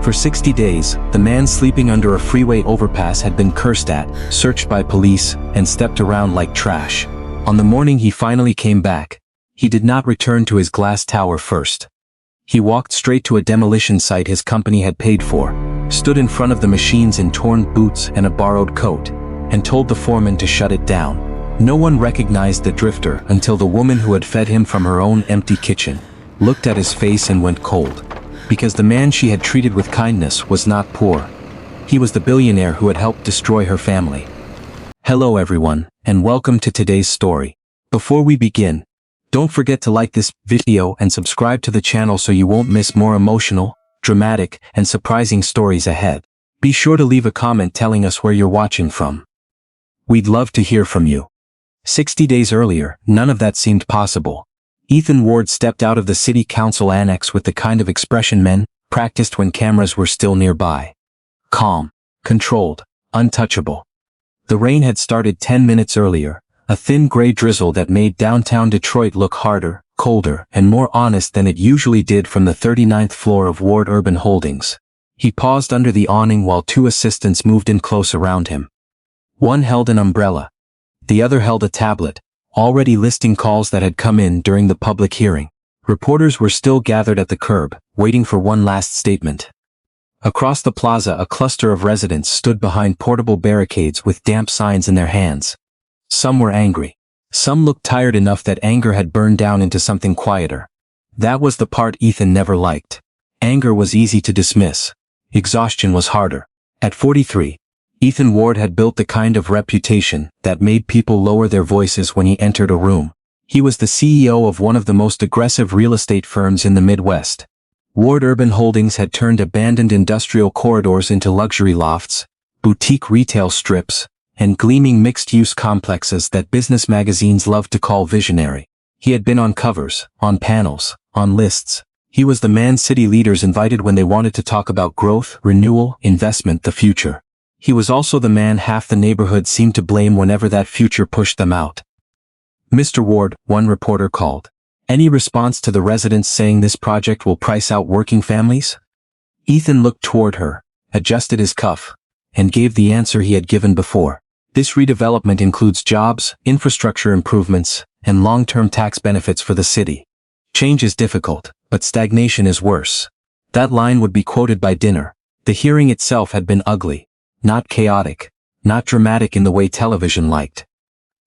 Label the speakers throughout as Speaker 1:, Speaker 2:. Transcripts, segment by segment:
Speaker 1: For 60 days, the man sleeping under a freeway overpass had been cursed at, searched by police, and stepped around like trash. On the morning he finally came back, he did not return to his glass tower first. He walked straight to a demolition site his company had paid for, stood in front of the machines in torn boots and a borrowed coat, and told the foreman to shut it down. No one recognized the drifter until the woman who had fed him from her own empty kitchen looked at his face and went cold. Because the man she had treated with kindness was not poor. He was the billionaire who had helped destroy her family. Hello everyone, and welcome to today's story. Before we begin, don't forget to like this video and subscribe to the channel so you won't miss more emotional, dramatic, and surprising stories ahead. Be sure to leave a comment telling us where you're watching from. We'd love to hear from you. 60 days earlier, none of that seemed possible. Ethan Ward stepped out of the city council annex with the kind of expression men practiced when cameras were still nearby. Calm, controlled, untouchable. The rain had started 10 minutes earlier, a thin gray drizzle that made downtown Detroit look harder, colder, and more honest than it usually did from the 39th floor of Ward Urban Holdings. He paused under the awning while two assistants moved in close around him. One held an umbrella. The other held a tablet, already listing calls that had come in during the public hearing. Reporters were still gathered at the curb, waiting for one last statement. Across the plaza, a cluster of residents stood behind portable barricades with damp signs in their hands. Some were angry. Some looked tired enough that anger had burned down into something quieter. That was the part Ethan never liked. Anger was easy to dismiss. Exhaustion was harder. At 43, Ethan Ward had built the kind of reputation that made people lower their voices when he entered a room. He was the CEO of one of the most aggressive real estate firms in the Midwest. Ward Urban Holdings had turned abandoned industrial corridors into luxury lofts, boutique retail strips, and gleaming mixed-use complexes that business magazines loved to call visionary. He had been on covers, on panels, on lists. He was the man city leaders invited when they wanted to talk about growth, renewal, investment, the future. He was also the man half the neighborhood seemed to blame whenever that future pushed them out. Mr. Ward, one reporter called. Any response to the residents saying this project will price out working families? Ethan looked toward her, adjusted his cuff, and gave the answer he had given before. This redevelopment includes jobs, infrastructure improvements, and long-term tax benefits for the city. Change is difficult, but stagnation is worse. That line would be quoted by dinner. The hearing itself had been ugly. Not chaotic, not dramatic in the way television liked.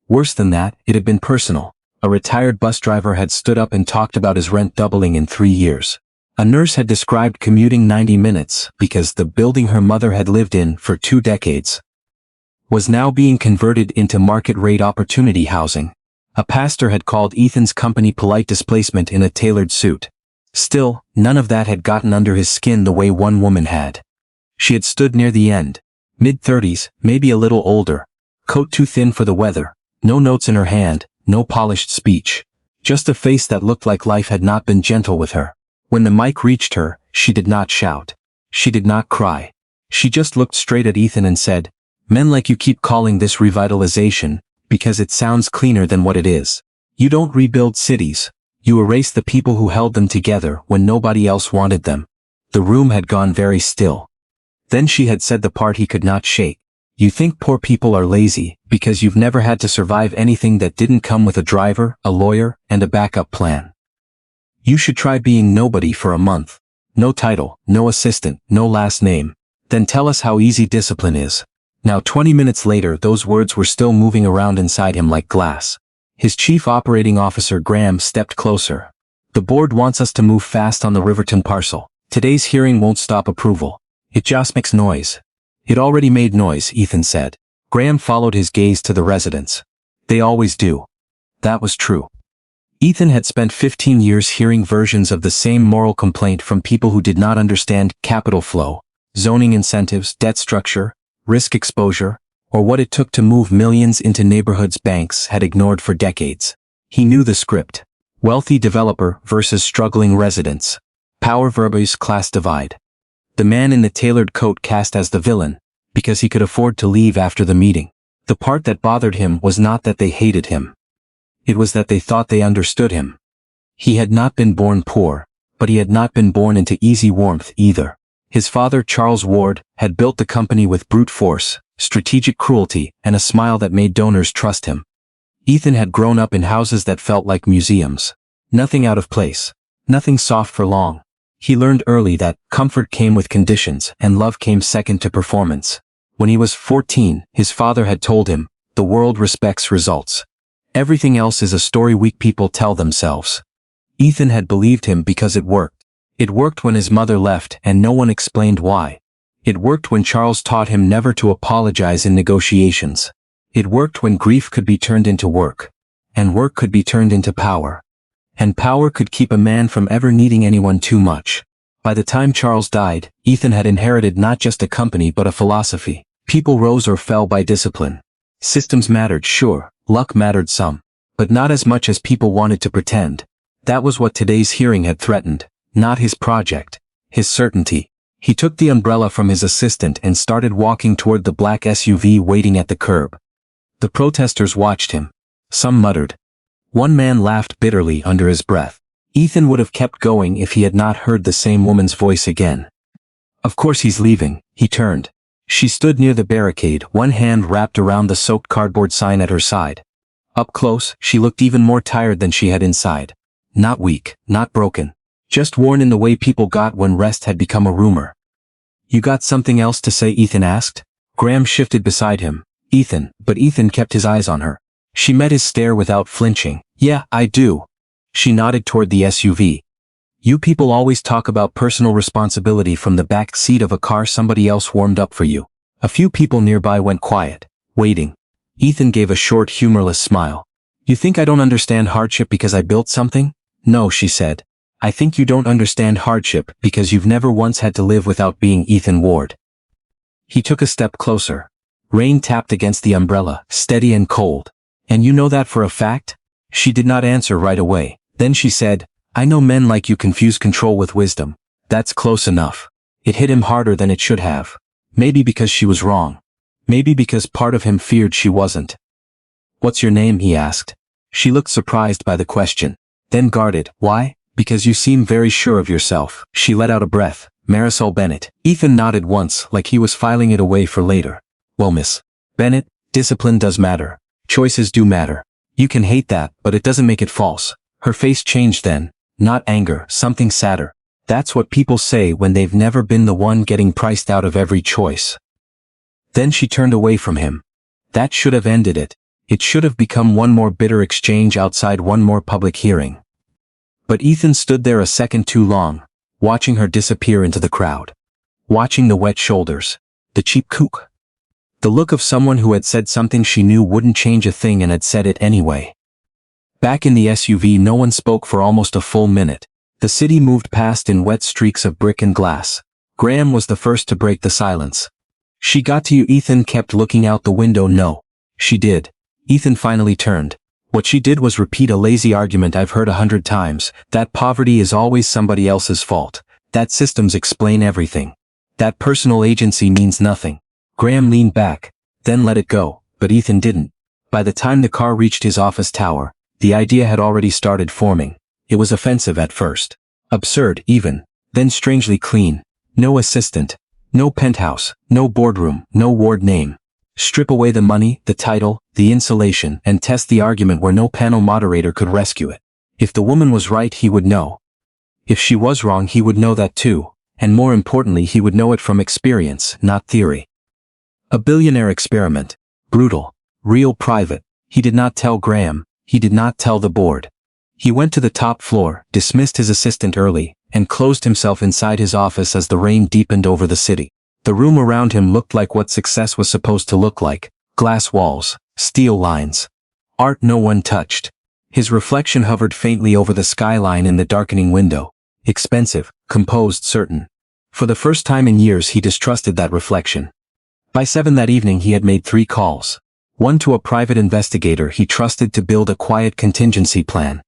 Speaker 1: Worse than that, it had been personal. A retired bus driver had stood up and talked about his rent doubling in 3 years. A nurse had described commuting 90 minutes because the building her mother had lived in for 2 decades was now being converted into market-rate opportunity housing. A pastor had called Ethan's company polite displacement in a tailored suit. Still, none of that had gotten under his skin the way one woman had. She had stood near the end. Mid-30s, maybe a little older. Coat too thin for the weather. No notes in her hand, no polished speech. Just a face that looked like life had not been gentle with her. When the mic reached her, she did not shout. She did not cry. She just looked straight at Ethan and said, "Men like you keep calling this revitalization, because it sounds cleaner than what it is. You don't rebuild cities. You erase the people who held them together when nobody else wanted them." The room had gone very still. Then she had said the part he could not shake. "You think poor people are lazy because you've never had to survive anything that didn't come with a driver, a lawyer, and a backup plan. You should try being nobody for a month. No title, no assistant, no last name. Then tell us how easy discipline is." Now 20 minutes later those words were still moving around inside him like glass. His chief operating officer Graham stepped closer. "The board wants us to move fast on the Riverton parcel. Today's hearing won't stop approval. It just makes noise." "It already made noise," Ethan said. Graham followed his gaze to the residents. "They always do." That was true. Ethan had spent 15 years hearing versions of the same moral complaint from people who did not understand capital flow, zoning incentives, debt structure, risk exposure, or what it took to move millions into neighborhoods banks had ignored for decades. He knew the script. Wealthy developer versus struggling residents. Power versus class divide. The man in the tailored coat cast as the villain, because he could afford to leave after the meeting. The part that bothered him was not that they hated him. It was that they thought they understood him. He had not been born poor, but he had not been born into easy warmth either. His father, Charles Ward, had built the company with brute force, strategic cruelty, and a smile that made donors trust him. Ethan had grown up in houses that felt like museums. Nothing out of place. Nothing soft for long. He learned early that comfort came with conditions and love came second to performance. When he was 14, his father had told him, "The world respects results. Everything else is a story weak people tell themselves." Ethan had believed him because it worked. It worked when his mother left and no one explained why. It worked when Charles taught him never to apologize in negotiations. It worked when grief could be turned into work. And work could be turned into power. And power could keep a man from ever needing anyone too much. By the time Charles died, Ethan had inherited not just a company but a philosophy. People rose or fell by discipline. Systems mattered, sure, luck mattered some. But not as much as people wanted to pretend. That was what today's hearing had threatened. Not his project. His certainty. He took the umbrella from his assistant and started walking toward the black SUV waiting at the curb. The protesters watched him. Some muttered. One man laughed bitterly under his breath. Ethan would have kept going if he had not heard the same woman's voice again. "Of course he's leaving," he turned. She stood near the barricade, one hand wrapped around the soaked cardboard sign at her side. Up close, she looked even more tired than she had inside. Not weak, not broken. Just worn in the way people got when rest had become a rumor. "You got something else to say?" Ethan asked. Graham shifted beside him. But Ethan kept his eyes on her. She met his stare without flinching. "Yeah, I do." She nodded toward the SUV. "You people always talk about personal responsibility from the back seat of a car somebody else warmed up for you." A few people nearby went quiet, waiting. Ethan gave a short, humorless smile. "You think I don't understand hardship because I built something?" "No," she said. "I think you don't understand hardship because you've never once had to live without being Ethan Ward." He took a step closer. Rain tapped against the umbrella, steady and cold. "And you know that for a fact?" She did not answer right away. Then she said, "I know men like you confuse control with wisdom." That's close enough. It hit him harder than it should have. Maybe because she was wrong. Maybe because part of him feared she wasn't. "What's your name?" he asked. She looked surprised by the question. Then guarded. "Why?" "Because you seem very sure of yourself." She let out a breath. "Marisol Bennett." Ethan nodded once, like he was filing it away for later. "Well, Miss Bennett, discipline does matter. Choices do matter. You can hate that, but it doesn't make it false." Her face changed then. Not anger, something sadder. That's what people say when they've never been the one getting priced out of every choice. Then she turned away from him. That should have ended it. It should have become one more bitter exchange outside one more public hearing. But Ethan stood there a second too long, watching her disappear into the crowd. Watching the wet shoulders. The cheap kook. The look of someone who had said something she knew wouldn't change a thing and had said it anyway. Back in the SUV, no one spoke for almost a full minute. The city moved past in wet streaks of brick and glass. Graham was the first to break the silence. "She got to you?" Ethan kept looking out the window. "No. She did." Ethan finally turned. "What she did was repeat a lazy argument I've heard 100 times, that poverty is always somebody else's fault, that systems explain everything, that personal agency means nothing." Graham leaned back, then let it go, but Ethan didn't. By the time the car reached his office tower, the idea had already started forming. It was offensive at first. Absurd, even. Then strangely clean. No assistant. No penthouse. No boardroom. No ward name. Strip away the money, the title, the insulation, and test the argument where no panel moderator could rescue it. If the woman was right, he would know. If she was wrong, he would know that too. And more importantly, he would know it from experience, not theory. A billionaire experiment. Brutal. Real, private. He did not tell Graham. He did not tell the board. He went to the top floor, dismissed his assistant early, and closed himself inside his office as the rain deepened over the city. The room around him looked like what success was supposed to look like. Glass walls, steel lines. Art no one touched. His reflection hovered faintly over the skyline in the darkening window. Expensive, composed, certain. For the first time in years he distrusted that reflection. By 7 that evening he had made 3 calls. One to a private investigator he trusted to build a quiet contingency plan.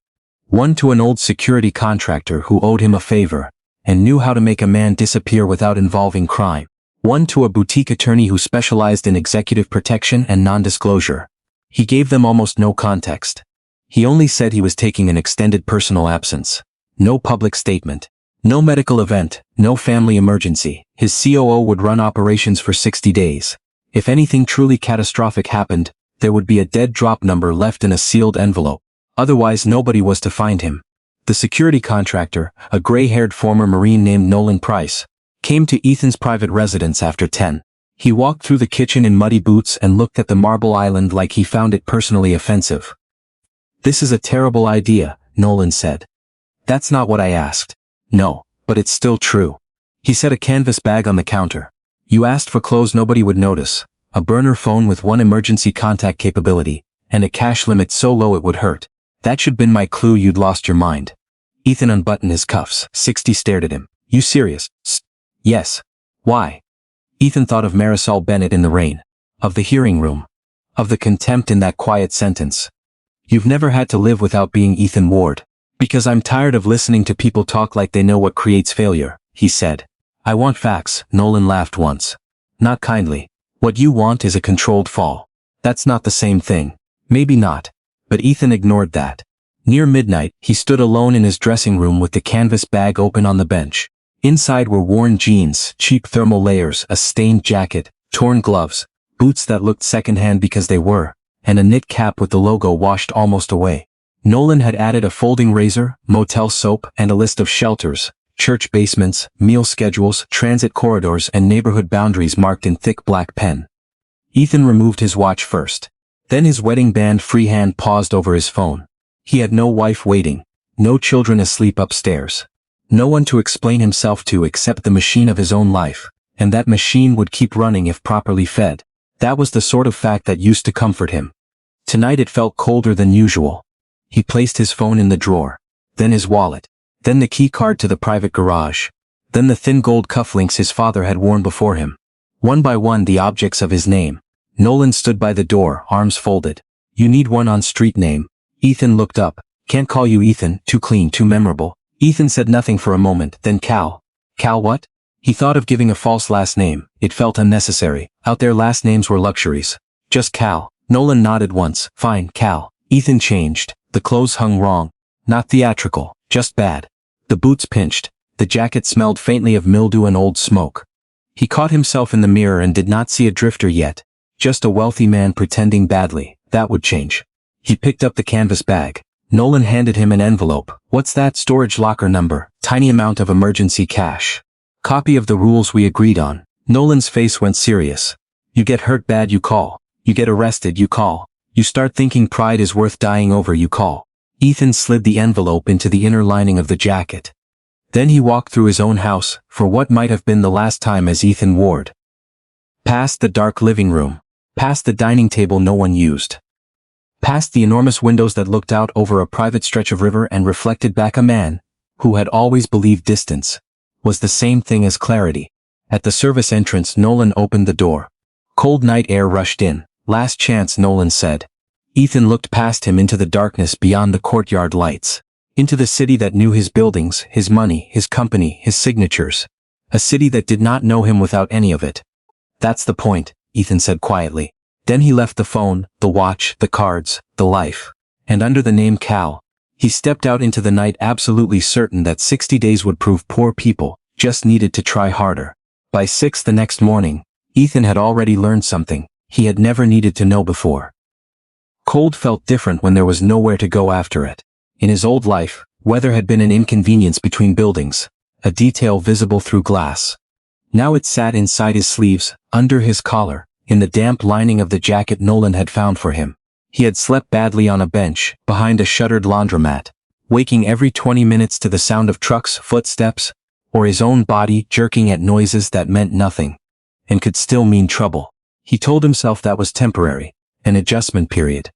Speaker 1: One to an old security contractor who owed him a favor, and knew how to make a man disappear without involving crime. One to a boutique attorney who specialized in executive protection and non-disclosure. He gave them almost no context. He only said he was taking an extended personal absence. No public statement. No medical event, no family emergency. His COO would run operations for 60 days. If anything truly catastrophic happened, there would be a dead drop number left in a sealed envelope. Otherwise nobody was to find him. The security contractor, a gray-haired former Marine named Nolan Price, came to Ethan's private residence after 10. He walked through the kitchen in muddy boots and looked at the marble island like he found it personally offensive. "This is a terrible idea," Nolan said. "That's not what I asked." "No, but it's still true." He set a canvas bag on the counter. "You asked for clothes nobody would notice, a burner phone with one emergency contact capability, and a cash limit so low it would hurt. That should been my clue you'd lost your mind." Ethan unbuttoned his cuffs. 60 stared at him. "You serious?" "Yes." "Why?" Ethan thought of Marisol Bennett in the rain. Of the hearing room. Of the contempt in that quiet sentence. "You've never had to live without being Ethan Ward." "Because I'm tired of listening to people talk like they know what creates failure," he said. "I want facts," Nolan laughed once. "Not kindly. What you want is a controlled fall." "That's not the same thing." "Maybe not." But Ethan ignored that. Near midnight, he stood alone in his dressing room with the canvas bag open on the bench. Inside were worn jeans, cheap thermal layers, a stained jacket, torn gloves, boots that looked secondhand because they were, and a knit cap with the logo washed almost away. Nolan had added a folding razor, motel soap, and a list of shelters, church basements, meal schedules, transit corridors, and neighborhood boundaries marked in thick black pen. Ethan removed his watch first. Then his wedding band freehand paused over his phone. He had no wife waiting, no children asleep upstairs. No one to explain himself to except the machine of his own life, and that machine would keep running if properly fed. That was the sort of fact that used to comfort him. Tonight it felt colder than usual. He placed his phone in the drawer, then his wallet, then the key card to the private garage, then the thin gold cufflinks his father had worn before him. One by one the objects of his name. Nolan stood by the door, arms folded. "You need one on-street name." Ethan looked up. "Can't call you Ethan, too clean, too memorable." Ethan said nothing for a moment, then Cal. "Cal what?" He thought of giving a false last name. It felt unnecessary. Out there last names were luxuries. "Just Cal." Nolan nodded once. "Fine, Cal." Ethan changed. The clothes hung wrong. Not theatrical, just bad. The boots pinched. The jacket smelled faintly of mildew and old smoke. He caught himself in the mirror and did not see a drifter yet. Just a wealthy man pretending badly. That would change. He picked up the canvas bag. Nolan handed him an envelope. "What's that?" "Storage locker number. Tiny amount of emergency cash. Copy of the rules we agreed on." Nolan's face went serious. "You get hurt bad, you call. You get arrested, you call. You start thinking pride is worth dying over, you call." Ethan slid the envelope into the inner lining of the jacket. Then he walked through his own house, for what might have been the last time as Ethan Ward. Past the dark living room. Past the dining table no one used. Past the enormous windows that looked out over a private stretch of river and reflected back a man, who had always believed distance was the same thing as clarity. At the service entrance Nolan opened the door. Cold night air rushed in. "Last chance," Nolan said. Ethan looked past him into the darkness beyond the courtyard lights. Into the city that knew his buildings, his money, his company, his signatures. A city that did not know him without any of it. "That's the point," Ethan said quietly. Then he left the phone, the watch, the cards, the life. And under the name Cal, he stepped out into the night absolutely certain that 60 days would prove poor people just needed to try harder. By 6 the next morning, Ethan had already learned something he had never needed to know before. Cold felt different when there was nowhere to go after it. In his old life, weather had been an inconvenience between buildings, a detail visible through glass. Now it sat inside his sleeves, under his collar, in the damp lining of the jacket Nolan had found for him. He had slept badly on a bench, behind a shuttered laundromat, waking every 20 minutes to the sound of trucks, footsteps, or his own body jerking at noises that meant nothing, and could still mean trouble. He told himself that was temporary, an adjustment period.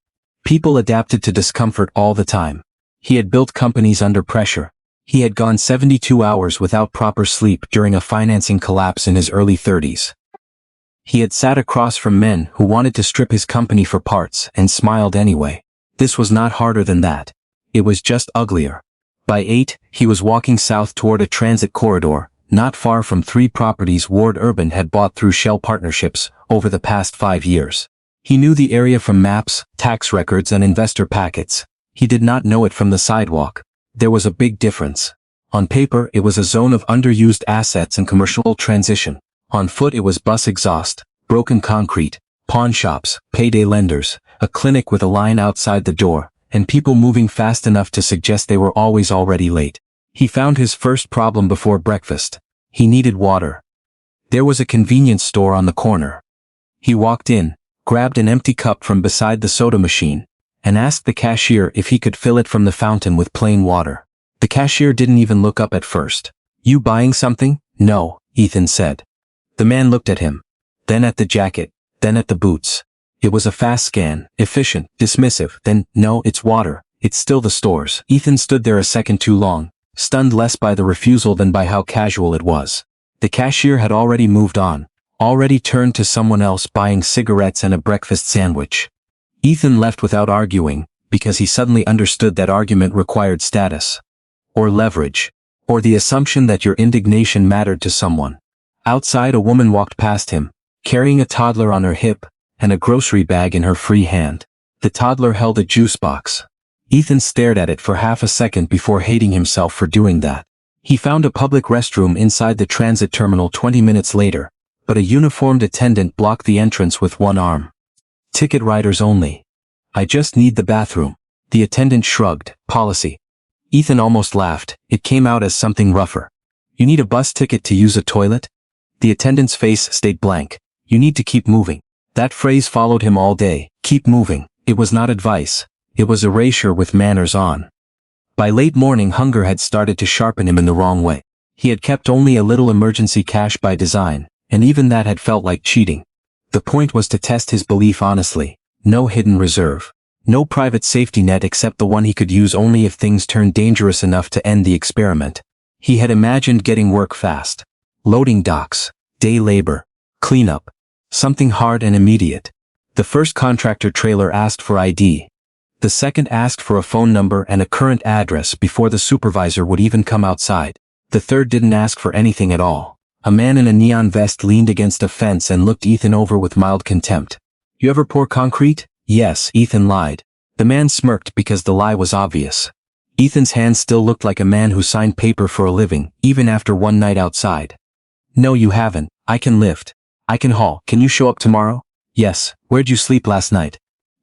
Speaker 1: People adapted to discomfort all the time. He had built companies under pressure. He had gone 72 hours without proper sleep during a financing collapse in his early 30s. He had sat across from men who wanted to strip his company for parts and smiled anyway. This was not harder than that. It was just uglier. By 8, he was walking south toward a transit corridor, not far from 3 properties Ward Urban had bought through shell partnerships over the past 5 years. He knew the area from maps, tax records, and investor packets. He did not know it from the sidewalk. There was a big difference. On paper, it was a zone of underused assets and commercial transition. On foot, it was bus exhaust, broken concrete, pawn shops, payday lenders, a clinic with a line outside the door, and people moving fast enough to suggest they were always already late. He found his first problem before breakfast. He needed water. There was a convenience store on the corner. He walked in, grabbed an empty cup from beside the soda machine, and asked the cashier if he could fill it from the fountain with plain water. The cashier didn't even look up at first. "You buying something?" "No," Ethan said. The man looked at him, then at the jacket, then at the boots. It was a fast scan, efficient, dismissive, then, "No, it's water. It's still the store's." Ethan stood there a second too long, stunned less by the refusal than by how casual it was. The cashier had already moved on, already turned to someone else buying cigarettes and a breakfast sandwich. Ethan left without arguing, because he suddenly understood that argument required status. Or leverage. Or the assumption that your indignation mattered to someone. Outside, a woman walked past him, carrying a toddler on her hip, and a grocery bag in her free hand. The toddler held a juice box. Ethan stared at it for half a second before hating himself for doing that. He found a public restroom inside the transit terminal 20 minutes later, but a uniformed attendant blocked the entrance with one arm. "Ticket riders only. I just need the bathroom." The attendant shrugged. "Policy." Ethan almost laughed. It came out as something rougher. "You need a bus ticket to use a toilet?" The attendant's face stayed blank. "You need to keep moving." That phrase followed him all day. Keep moving. It was not advice. It was erasure with manners on. By late morning, hunger had started to sharpen him in the wrong way. He had kept only a little emergency cash by design, and even that had felt like cheating. The point was to test his belief honestly. No hidden reserve. No private safety net except the one he could use only if things turned dangerous enough to end the experiment. He had imagined getting work fast. Loading docks, day labor, cleanup. Something hard and immediate. The first contractor trailer asked for ID. The second asked for a phone number and a current address before the supervisor would even come outside. The third didn't ask for anything at all. A man in a neon vest leaned against a fence and looked Ethan over with mild contempt. "You ever pour concrete?" "Yes," Ethan lied. The man smirked because the lie was obvious. Ethan's hands still looked like a man who signed paper for a living, even after one night outside. "No, you haven't. I can lift. I can haul. Can you show up tomorrow?" "Yes." "Where'd you sleep last night?"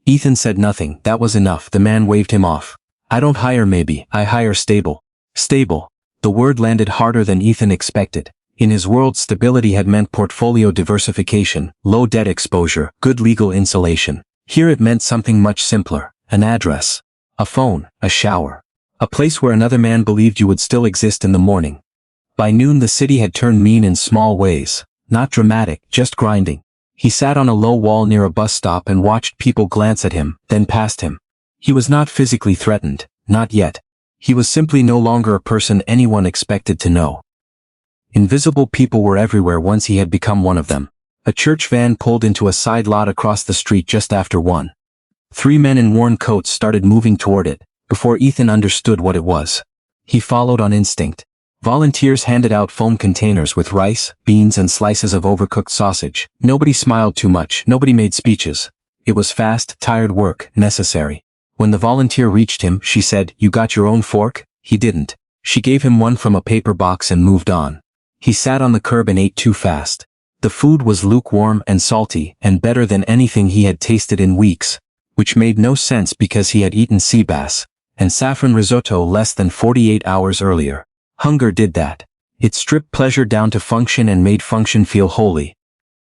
Speaker 1: Ethan said nothing. That was enough. The man waved him off. "I don't hire maybe. I hire stable." Stable. The word landed harder than Ethan expected. In his world, stability had meant portfolio diversification, low debt exposure, good legal insulation. Here it meant something much simpler. An address. A phone. A shower. A place where another man believed you would still exist in the morning. By noon, the city had turned mean in small ways. Not dramatic, just grinding. He sat on a low wall near a bus stop and watched people glance at him, then past him. He was not physically threatened, not yet. He was simply no longer a person anyone expected to know. Invisible people were everywhere once he had become one of them. A church van pulled into a side lot across the street just after 1. 3 men in worn coats started moving toward it, before Ethan understood what it was. He followed on instinct. Volunteers handed out foam containers with rice, beans and slices of overcooked sausage. Nobody smiled too much, nobody made speeches. It was fast, tired work, necessary. When the volunteer reached him, she said, "You got your own fork?" He didn't. She gave him one from a paper box and moved on. He sat on the curb and ate too fast. The food was lukewarm and salty, and better than anything he had tasted in weeks, which made no sense because he had eaten sea bass and saffron risotto less than 48 hours earlier. Hunger did that. It stripped pleasure down to function and made function feel holy.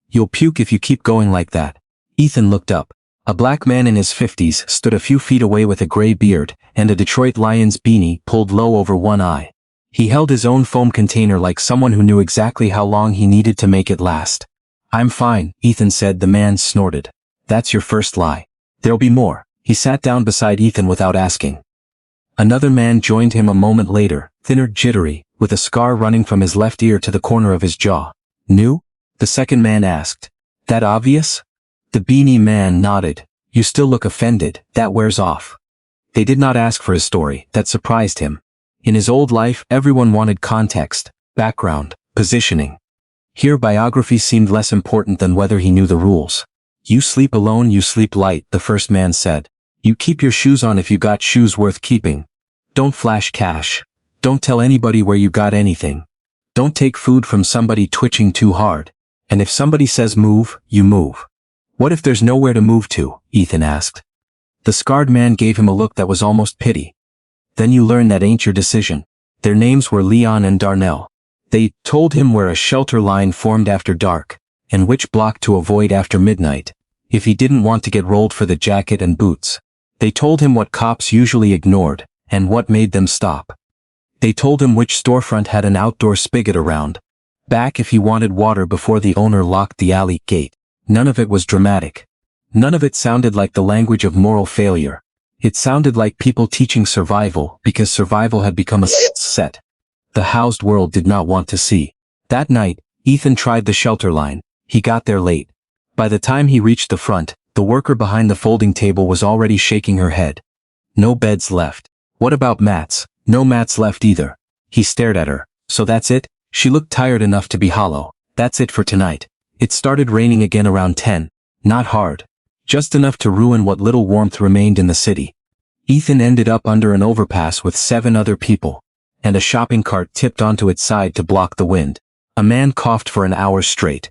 Speaker 1: "You'll puke if you keep going like that." Ethan looked up. A black man in his 50s stood a few feet away with a gray beard and a Detroit Lions beanie pulled low over one eye. He held his own foam container like someone who knew exactly how long he needed to make it last. "I'm fine," Ethan said. The man snorted. "That's your first lie. There'll be more." He sat down beside Ethan without asking. Another man joined him a moment later, thinner, jittery, with a scar running from his left ear to the corner of his jaw. "New?" the second man asked. "That obvious?" The beanie man nodded. "You still look offended. That wears off." They did not ask for his story. That surprised him. In his old life, everyone wanted context, background, positioning. Here, biography seemed less important than whether he knew the rules. "You sleep alone, you sleep light," the first man said. "You keep your shoes on if you got shoes worth keeping. Don't flash cash. Don't tell anybody where you got anything. Don't take food from somebody twitching too hard. And if somebody says move, you move. What if there's nowhere to move to? Ethan asked. The scarred man gave him a look that was almost pity. Then you learn that ain't your decision. Their names were Leon and Darnell. They told him where a shelter line formed after dark, and which block to avoid after midnight, if he didn't want to get rolled for the jacket and boots. They told him what cops usually ignored, and what made them stop. They told him which storefront had an outdoor spigot around back if he wanted water before the owner locked the alley gate. None of it was dramatic. None of it sounded like the language of moral failure. It sounded like people teaching survival because survival had become a set the housed world did not want to see. That night, Ethan tried the shelter line. He got there late. By the time he reached the front, the worker behind the folding table was already shaking her head. No beds left. What about mats? No mats left either. He stared at her. So that's it? She looked tired enough to be hollow. That's it for tonight. It started raining again around 10. Not hard. Just enough to ruin what little warmth remained in the city. Ethan ended up under an overpass with 7 other people, and a shopping cart tipped onto its side to block the wind. A man coughed for an hour straight.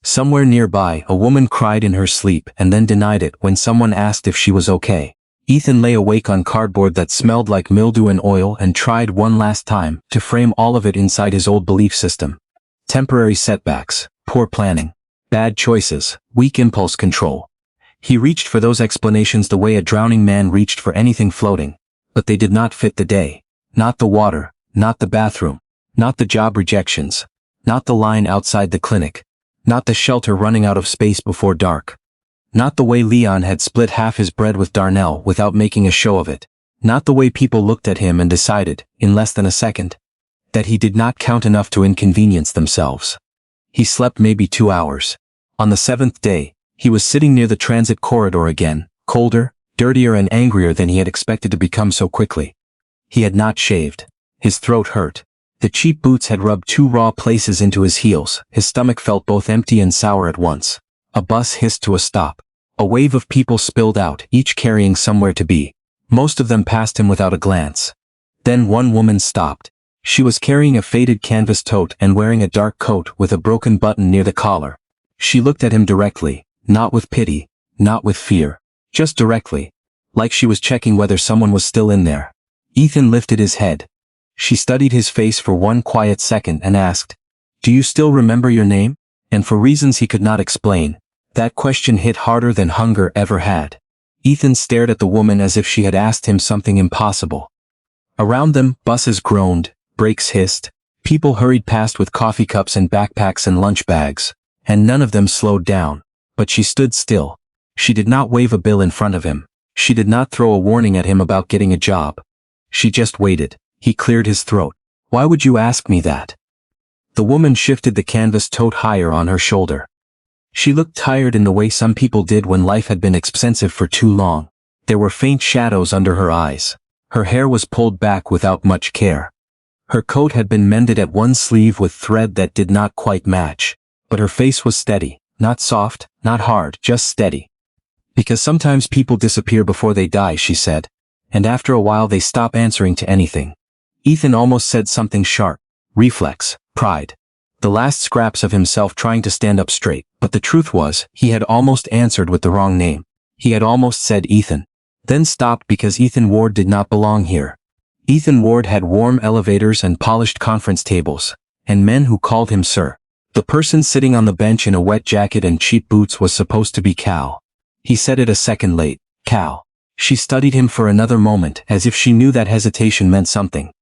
Speaker 1: Somewhere nearby, a woman cried in her sleep and then denied it when someone asked if she was okay. Ethan lay awake on cardboard that smelled like mildew and oil and tried one last time to frame all of it inside his old belief system. Temporary setbacks, poor planning, bad choices, weak impulse control. He reached for those explanations the way a drowning man reached for anything floating, but they did not fit the day. Not the water, not the bathroom, not the job rejections, not the line outside the clinic, not the shelter running out of space before dark. Not the way Leon had split half his bread with Darnell without making a show of it. Not the way people looked at him and decided, in less than a second, that he did not count enough to inconvenience themselves. He slept maybe 2 hours. On the 7th day, he was sitting near the transit corridor again, colder, dirtier and angrier than he had expected to become so quickly. He had not shaved. His throat hurt. The cheap boots had rubbed 2 raw places into his heels. His stomach felt both empty and sour at once. A bus hissed to a stop. A wave of people spilled out, each carrying somewhere to be. Most of them passed him without a glance. Then one woman stopped. She was carrying a faded canvas tote and wearing a dark coat with a broken button near the collar. She looked at him directly, not with pity, not with fear, just directly, like she was checking whether someone was still in there. Ethan lifted his head. She studied his face for one quiet second and asked, "Do you still remember your name?" And for reasons he could not explain, that question hit harder than hunger ever had. Ethan stared at the woman as if she had asked him something impossible. Around them, buses groaned, brakes hissed, people hurried past with coffee cups and backpacks and lunch bags, and none of them slowed down. But she stood still. She did not wave a bill in front of him. She did not throw a warning at him about getting a job. She just waited. He cleared his throat. "Why would you ask me that?" The woman shifted the canvas tote higher on her shoulder. She looked tired in the way some people did when life had been expensive for too long. There were faint shadows under her eyes. Her hair was pulled back without much care. Her coat had been mended at one sleeve with thread that did not quite match. But her face was steady, not soft, not hard, just steady. "Because sometimes people disappear before they die," she said. "And after a while they stop answering to anything." Ethan almost said something sharp. Reflex, pride. The last scraps of himself trying to stand up straight. But the truth was, he had almost answered with the wrong name. He had almost said Ethan. Then stopped because Ethan Ward did not belong here. Ethan Ward had warm elevators and polished conference tables, and men who called him sir. The person sitting on the bench in a wet jacket and cheap boots was supposed to be Cal. He said it a second late. Cal. She studied him for another moment as if she knew that hesitation meant something.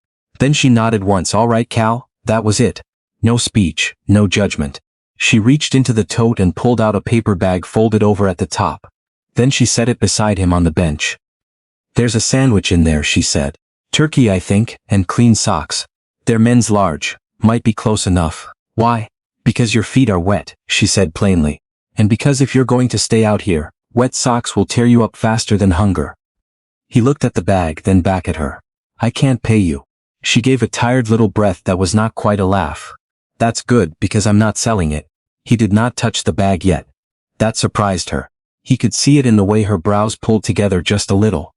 Speaker 1: Then she nodded once. "All right, Cal." That was it. No speech, no judgment. She reached into the tote and pulled out a paper bag folded over at the top. Then she set it beside him on the bench. "There's a sandwich in there," she said. "Turkey, I think, and clean socks. They're men's large. Might be close enough." "Why?" "Because your feet are wet," she said plainly. "And because if you're going to stay out here, wet socks will tear you up faster than hunger." He looked at the bag, then back at her. "I can't pay you." She gave a tired little breath that was not quite a laugh. "That's good, because I'm not selling it." He did not touch the bag yet. That surprised her. He could see it in the way her brows pulled together just a little.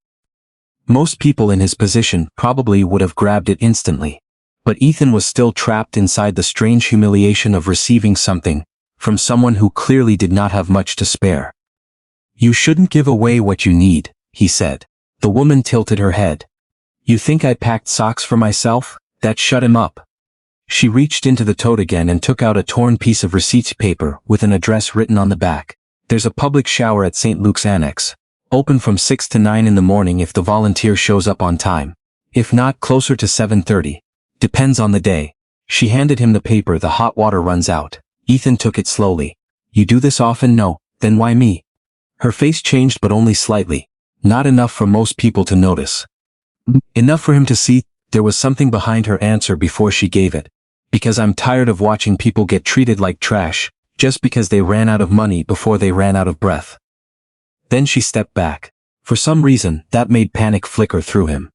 Speaker 1: Most people in his position probably would have grabbed it instantly. But Ethan was still trapped inside the strange humiliation of receiving something from someone who clearly did not have much to spare. "You shouldn't give away what you need," he said. The woman tilted her head. "You think I packed socks for myself?" That shut him up. She reached into the tote again and took out a torn piece of receipt paper with an address written on the back. "There's a public shower at St. Luke's Annex. Open from 6 to 9 in the morning if the volunteer shows up on time. If not, closer to 7:30. Depends on the day." She handed him the paper. "The hot water runs out." Ethan took it slowly. "You do this often?" "No." "Then why me?" Her face changed, but only slightly. Not enough for most people to notice. Enough for him to see there was something behind her answer before she gave it. "Because I'm tired of watching people get treated like trash, just because they ran out of money before they ran out of breath." Then she stepped back. For some reason, that made panic flicker through him.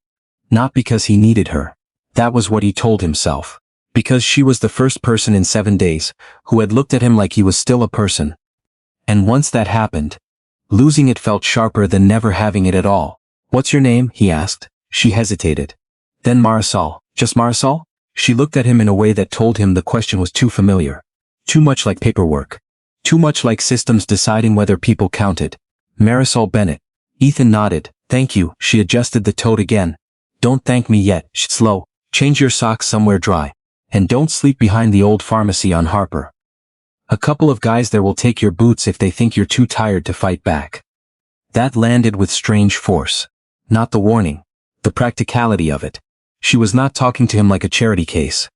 Speaker 1: Not because he needed her. That was what he told himself. Because she was the first person in 7 days who had looked at him like he was still a person. And once that happened, losing it felt sharper than never having it at all. "What's your name?" he asked. She hesitated. "Then Marisol." "Just Marisol?" She looked at him in a way that told him the question was too familiar. Too much like paperwork. Too much like systems deciding whether people counted. "Marisol Bennett." Ethan nodded. "Thank you." She adjusted the tote again. "Don't thank me yet." Slow. "Change your socks somewhere dry. And don't sleep behind the old pharmacy on Harper. A couple of guys there will take your boots if they think you're too tired to fight back." That landed with strange force. Not the warning. The practicality of it. She was not talking to him like a charity case.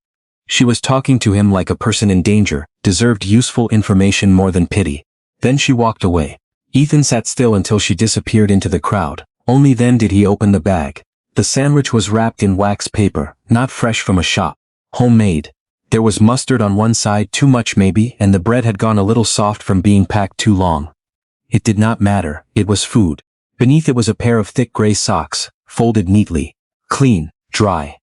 Speaker 1: She was talking to him like a person in danger, deserved useful information more than pity. Then she walked away. Ethan sat still until she disappeared into the crowd. Only then did he open the bag. The sandwich was wrapped in wax paper, not fresh from a shop. Homemade. There was mustard on one side, too much maybe, and the bread had gone a little soft from being packed too long. It did not matter, it was food. Beneath it was a pair of thick gray socks, folded neatly. Clean, dry.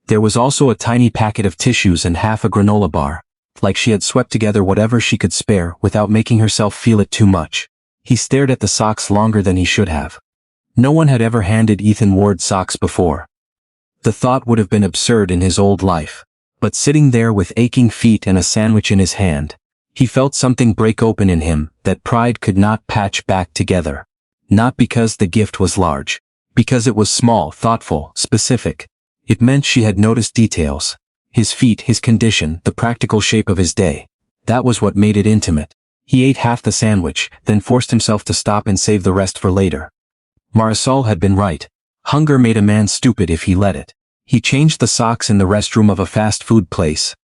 Speaker 1: There was also a tiny packet of tissues and half a granola bar, like she had swept together whatever she could spare without making herself feel it too much. He stared at the socks longer than he should have. No one had ever handed Ethan Ward socks before. The thought would have been absurd in his old life. But sitting there with aching feet and a sandwich in his hand, he felt something break open in him that pride could not patch back together. Not because the gift was large. Because it was small, thoughtful, specific. It meant she had noticed details. His feet, his condition, the practical shape of his day. That was what made it intimate. He ate half the sandwich, then forced himself to stop and save the rest for later. Marisol had been right. Hunger made a man stupid if he let it. He changed the socks in the restroom of a fast food place,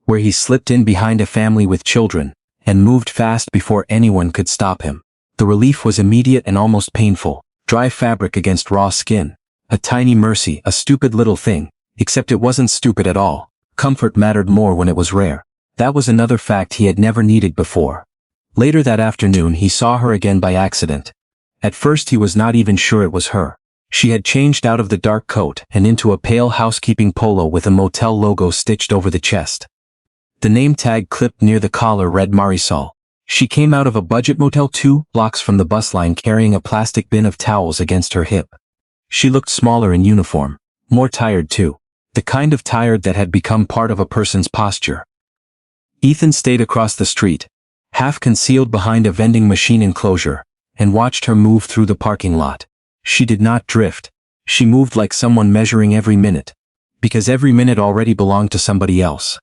Speaker 1: where he slipped in behind a family with children, and moved fast before anyone could stop him. The relief was immediate and almost painful. Dry fabric against raw skin. A tiny mercy, a stupid little thing, except it wasn't stupid at all. Comfort mattered more when it was rare. That was another fact he had never needed before. Later that afternoon he saw her again by accident. At first he was not even sure it was her. She had changed out of the dark coat and into a pale housekeeping polo with a motel logo stitched over the chest. The name tag clipped near the collar read Marisol. She came out of a budget motel 2 blocks from the bus line carrying a plastic bin of towels against her hip. She looked smaller in uniform, more tired too. The kind of tired that had become part of a person's posture. Ethan stayed across the street, half concealed behind a vending machine enclosure, and watched her move through the parking lot. She did not drift. She moved like someone measuring every minute, because every minute already belonged to somebody else.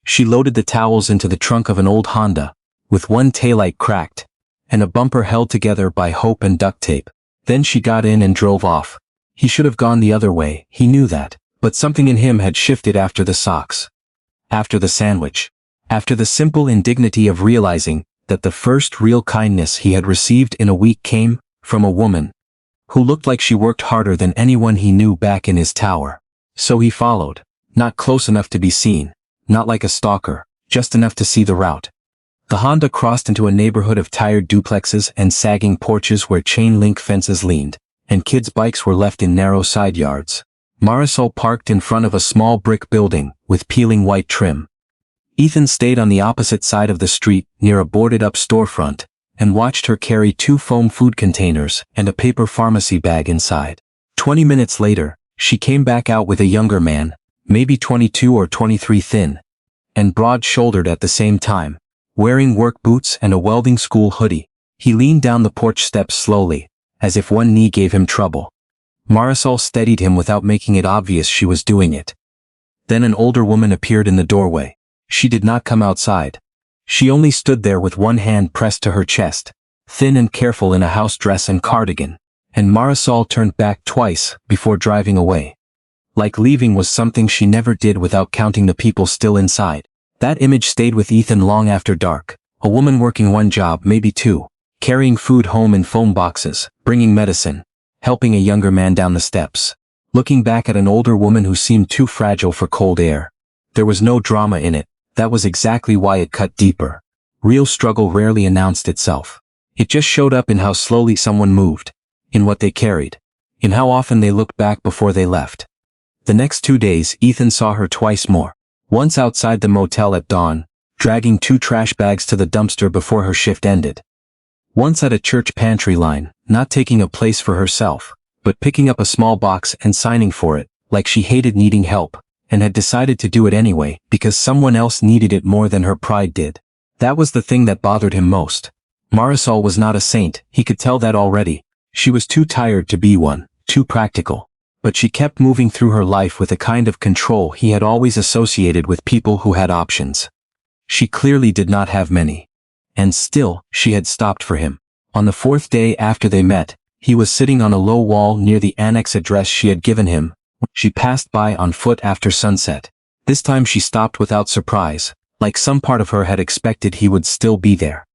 Speaker 1: She loaded the towels into the trunk of an old Honda, with one taillight cracked, and a bumper held together by hope and duct tape. Then she got in and drove off. He should have gone the other way, he knew that, but something in him had shifted after the socks. After the sandwich. After the simple indignity of realizing that the first real kindness he had received in a week came from a woman who looked like she worked harder than anyone he knew back in his tower. So he followed, not close enough to be seen, not like a stalker, just enough to see the route. The Honda crossed into a neighborhood of tired duplexes and sagging porches where chain-link fences leaned, and kids' bikes were left in narrow side yards. Marisol parked in front of a small brick building with peeling white trim. Ethan stayed on the opposite side of the street near a boarded-up storefront and watched her carry 2 foam food containers and a paper pharmacy bag inside. 20 minutes later, she came back out with a younger man, maybe 22 or 23, thin and broad-shouldered at the same time, wearing work boots and a welding school hoodie. He leaned down the porch steps slowly, as if one knee gave him trouble. Marisol steadied him without making it obvious she was doing it. Then an older woman appeared in the doorway. She did not come outside. She only stood there with one hand pressed to her chest, thin and careful in a house dress and cardigan, and Marisol turned back twice before driving away. Like leaving was something she never did without counting the people still inside. That image stayed with Ethan long after dark. A woman working one job, maybe two, carrying food home in foam boxes, bringing medicine, helping a younger man down the steps, looking back at an older woman who seemed too fragile for cold air. There was no drama in it. That was exactly why it cut deeper. Real struggle rarely announced itself. It just showed up in how slowly someone moved, in what they carried, in how often they looked back before they left. The next 2 days, Ethan saw her twice more. Once outside the motel at dawn, dragging 2 trash bags to the dumpster before her shift ended. Once at a church pantry line, not taking a place for herself, but picking up a small box and signing for it, like she hated needing help, and had decided to do it anyway because someone else needed it more than her pride did. That was the thing that bothered him most. Marisol was not a saint, he could tell that already. She was too tired to be one, too practical. But she kept moving through her life with a kind of control he had always associated with people who had options. She clearly did not have many. And still, she had stopped for him. On the 4th day after they met, he was sitting on a low wall near the annex address she had given him. She passed by on foot after sunset. This time she stopped without surprise, like some part of her had expected he would still be there.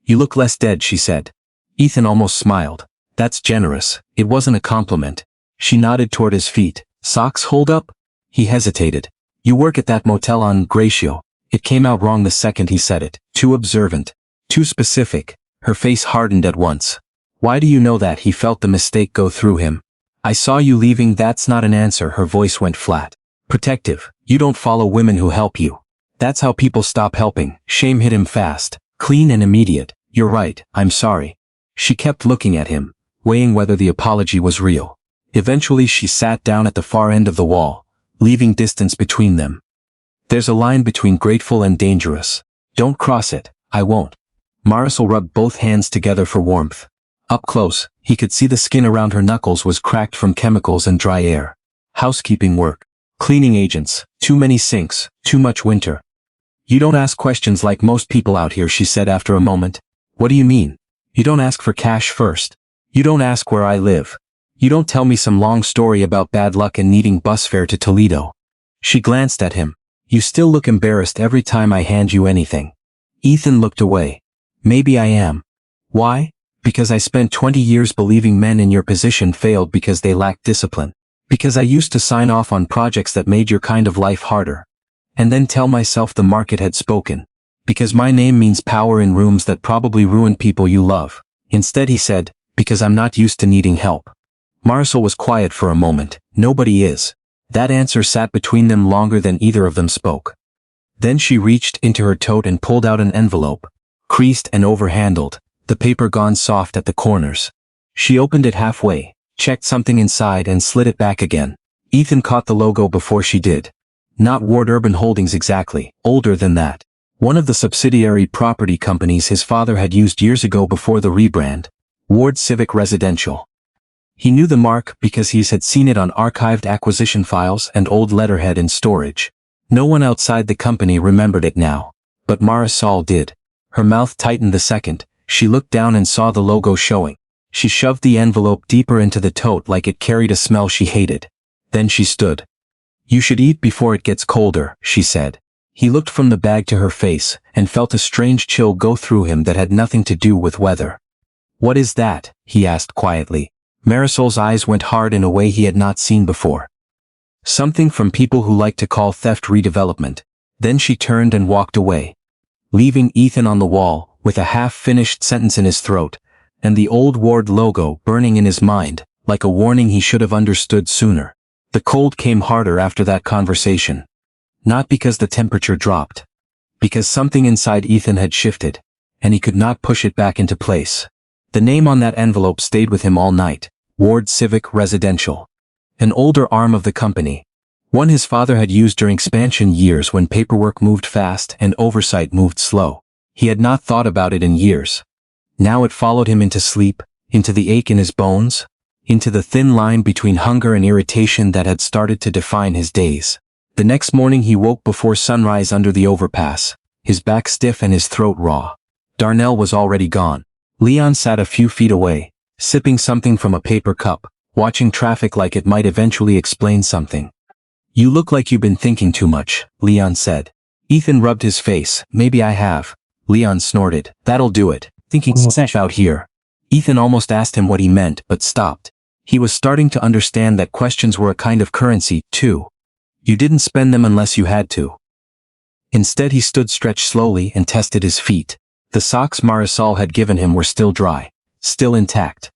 Speaker 1: "You look less dead," she said. Ethan almost smiled. "That's generous." It wasn't a compliment. She nodded toward his feet. "Socks hold up?" He hesitated. "You work at that motel on Gratio." It came out wrong the second he said it. Too observant. Too specific. Her face hardened at once. "Why do you know that?" He felt the mistake go through him. "I saw you leaving." "That's not an answer." Her voice went flat. "Protective. You don't follow women who help you. That's how people stop helping." Shame hit him fast. Clean and immediate. "You're right. I'm sorry." She kept looking at him, weighing whether the apology was real. Eventually she sat down at the far end of the wall, leaving distance between them. "There's a line between grateful and dangerous. Don't cross it." "I won't." Marisol rubbed both hands together for warmth. Up close, he could see the skin around her knuckles was cracked from chemicals and dry air. Housekeeping work. Cleaning agents. Too many sinks. Too much winter. "You don't ask questions like most people out here," she said after a moment. "What do you mean? You don't ask for cash first. You don't ask where I live. You don't tell me some long story about bad luck and needing bus fare to Toledo." She glanced at him. "You still look embarrassed every time I hand you anything." Ethan looked away. "Maybe I am." "Why?" "Because I spent 20 years believing men in your position failed because they lacked discipline. Because I used to sign off on projects that made your kind of life harder. And then tell myself the market had spoken. Because my name means power in rooms that probably ruin people you love." Instead he said, "Because I'm not used to needing help." Marisol was quiet for a moment. Nobody is. That answer sat between them longer than either of them spoke. Then she reached into her tote and pulled out an envelope, creased and overhandled, the paper gone soft at the corners. She opened it halfway, checked something inside and slid it back again. Ethan caught the logo before she did. Not Ward Urban Holdings exactly, older than that. One of the subsidiary property companies his father had used years ago before the rebrand. Ward Civic Residential. He knew the mark because he had seen it on archived acquisition files and old letterhead in storage. No one outside the company remembered it now. But Marisol did. Her mouth tightened the second she looked down and saw the logo showing. She shoved the envelope deeper into the tote like it carried a smell she hated. Then she stood. "You should eat before it gets colder," she said. He looked from the bag to her face and felt a strange chill go through him that had nothing to do with weather. "What is that?" he asked quietly. Marisol's eyes went hard in a way he had not seen before. "Something from people who like to call theft redevelopment." Then she turned and walked away, leaving Ethan on the wall with a half-finished sentence in his throat and the old Ward logo burning in his mind, like a warning he should have understood sooner. The cold came harder after that conversation. Not because the temperature dropped. Because something inside Ethan had shifted, and he could not push it back into place. The name on that envelope stayed with him all night. Ward Civic Residential. An older arm of the company. One his father had used during expansion years when paperwork moved fast and oversight moved slow. He had not thought about it in years. Now it followed him into sleep, into the ache in his bones, into the thin line between hunger and irritation that had started to define his days. The next morning he woke before sunrise under the overpass, his back stiff and his throat raw. Darnell was already gone. Leon sat a few feet away, sipping something from a paper cup, watching traffic like it might eventually explain something. "You look like you've been thinking too much," Leon said. Ethan rubbed his face. "Maybe I have." Leon snorted. "That'll do it. Thinking sesh out here." Ethan almost asked him what he meant, but stopped. He was starting to understand that questions were a kind of currency, too. You didn't spend them unless you had to. Instead he stood stretched slowly and tested his feet. The socks Marisol had given him were still dry, still intact.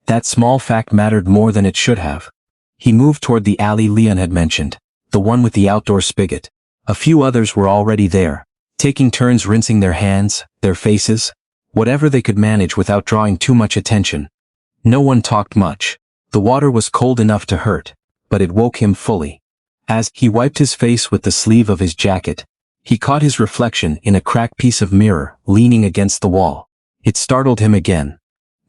Speaker 1: That small fact mattered more than it should have. He moved toward the alley Leon had mentioned, the one with the outdoor spigot. A few others were already there, taking turns rinsing their hands, their faces, whatever they could manage without drawing too much attention. No one talked much. The water was cold enough to hurt, but it woke him fully. As he wiped his face with the sleeve of his jacket, he caught his reflection in a cracked piece of mirror leaning against the wall. It startled him again.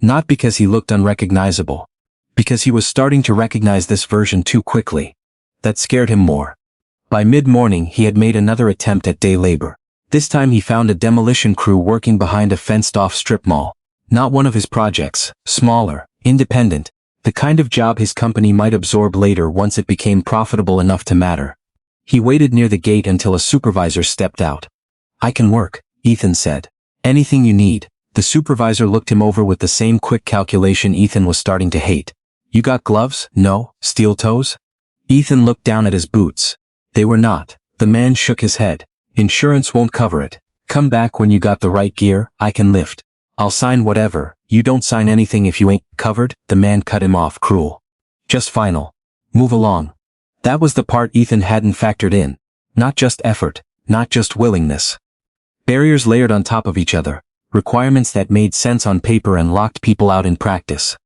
Speaker 1: Not because he looked unrecognizable, because he was starting to recognize this version too quickly. That scared him more. By mid-morning he had made another attempt at day labor. This time he found a demolition crew working behind a fenced-off strip mall. Not one of his projects, smaller, independent, the kind of job his company might absorb later once it became profitable enough to matter. He waited near the gate until a supervisor stepped out. "I can work," Ethan said. "Anything you need." The supervisor looked him over with the same quick calculation Ethan was starting to hate. "You got gloves? No? Steel toes?" Ethan looked down at his boots. They were not. The man shook his head. "Insurance won't cover it. Come back when you got the right gear, I can lift. I'll sign whatever. You don't sign anything if you ain't covered." The man cut him off, cruel. "Just final. Move along." That was the part Ethan hadn't factored in. Not just effort, not just willingness. Barriers layered on top of each other, requirements that made sense on paper and locked people out in practice.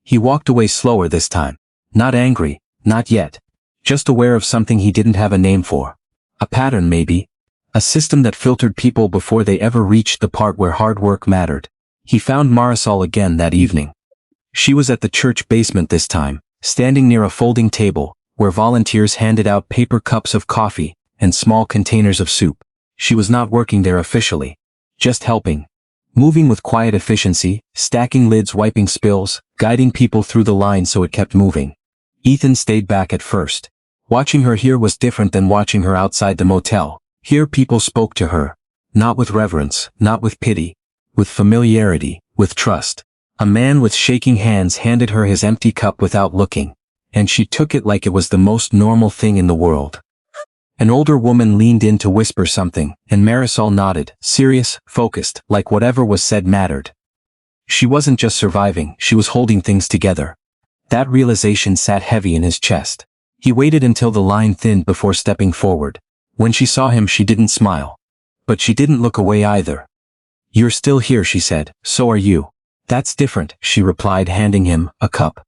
Speaker 1: He walked away slower this time. Not angry, not yet. Just aware of something he didn't have a name for. A pattern maybe. A system that filtered people before they ever reached the part where hard work mattered. He found Marisol again that evening. She was at the church basement this time, standing near a folding table, where volunteers handed out paper cups of coffee and small containers of soup. She was not working there officially. Just helping. Moving with quiet efficiency, stacking lids, wiping spills, guiding people through the line so it kept moving. Ethan stayed back at first. Watching her here was different than watching her outside the motel. Here people spoke to her. Not with reverence, not with pity. With familiarity, with trust. A man with shaking hands handed her his empty cup without looking. And she took it like it was the most normal thing in the world. An older woman leaned in to whisper something, and Marisol nodded, serious, focused, like whatever was said mattered. She wasn't just surviving, she was holding things together. That realization sat heavy in his chest. He waited until the line thinned before stepping forward. When she saw him she didn't smile. But she didn't look away either. "You're still here," she said. "So are you." "That's different," she replied, handing him a cup.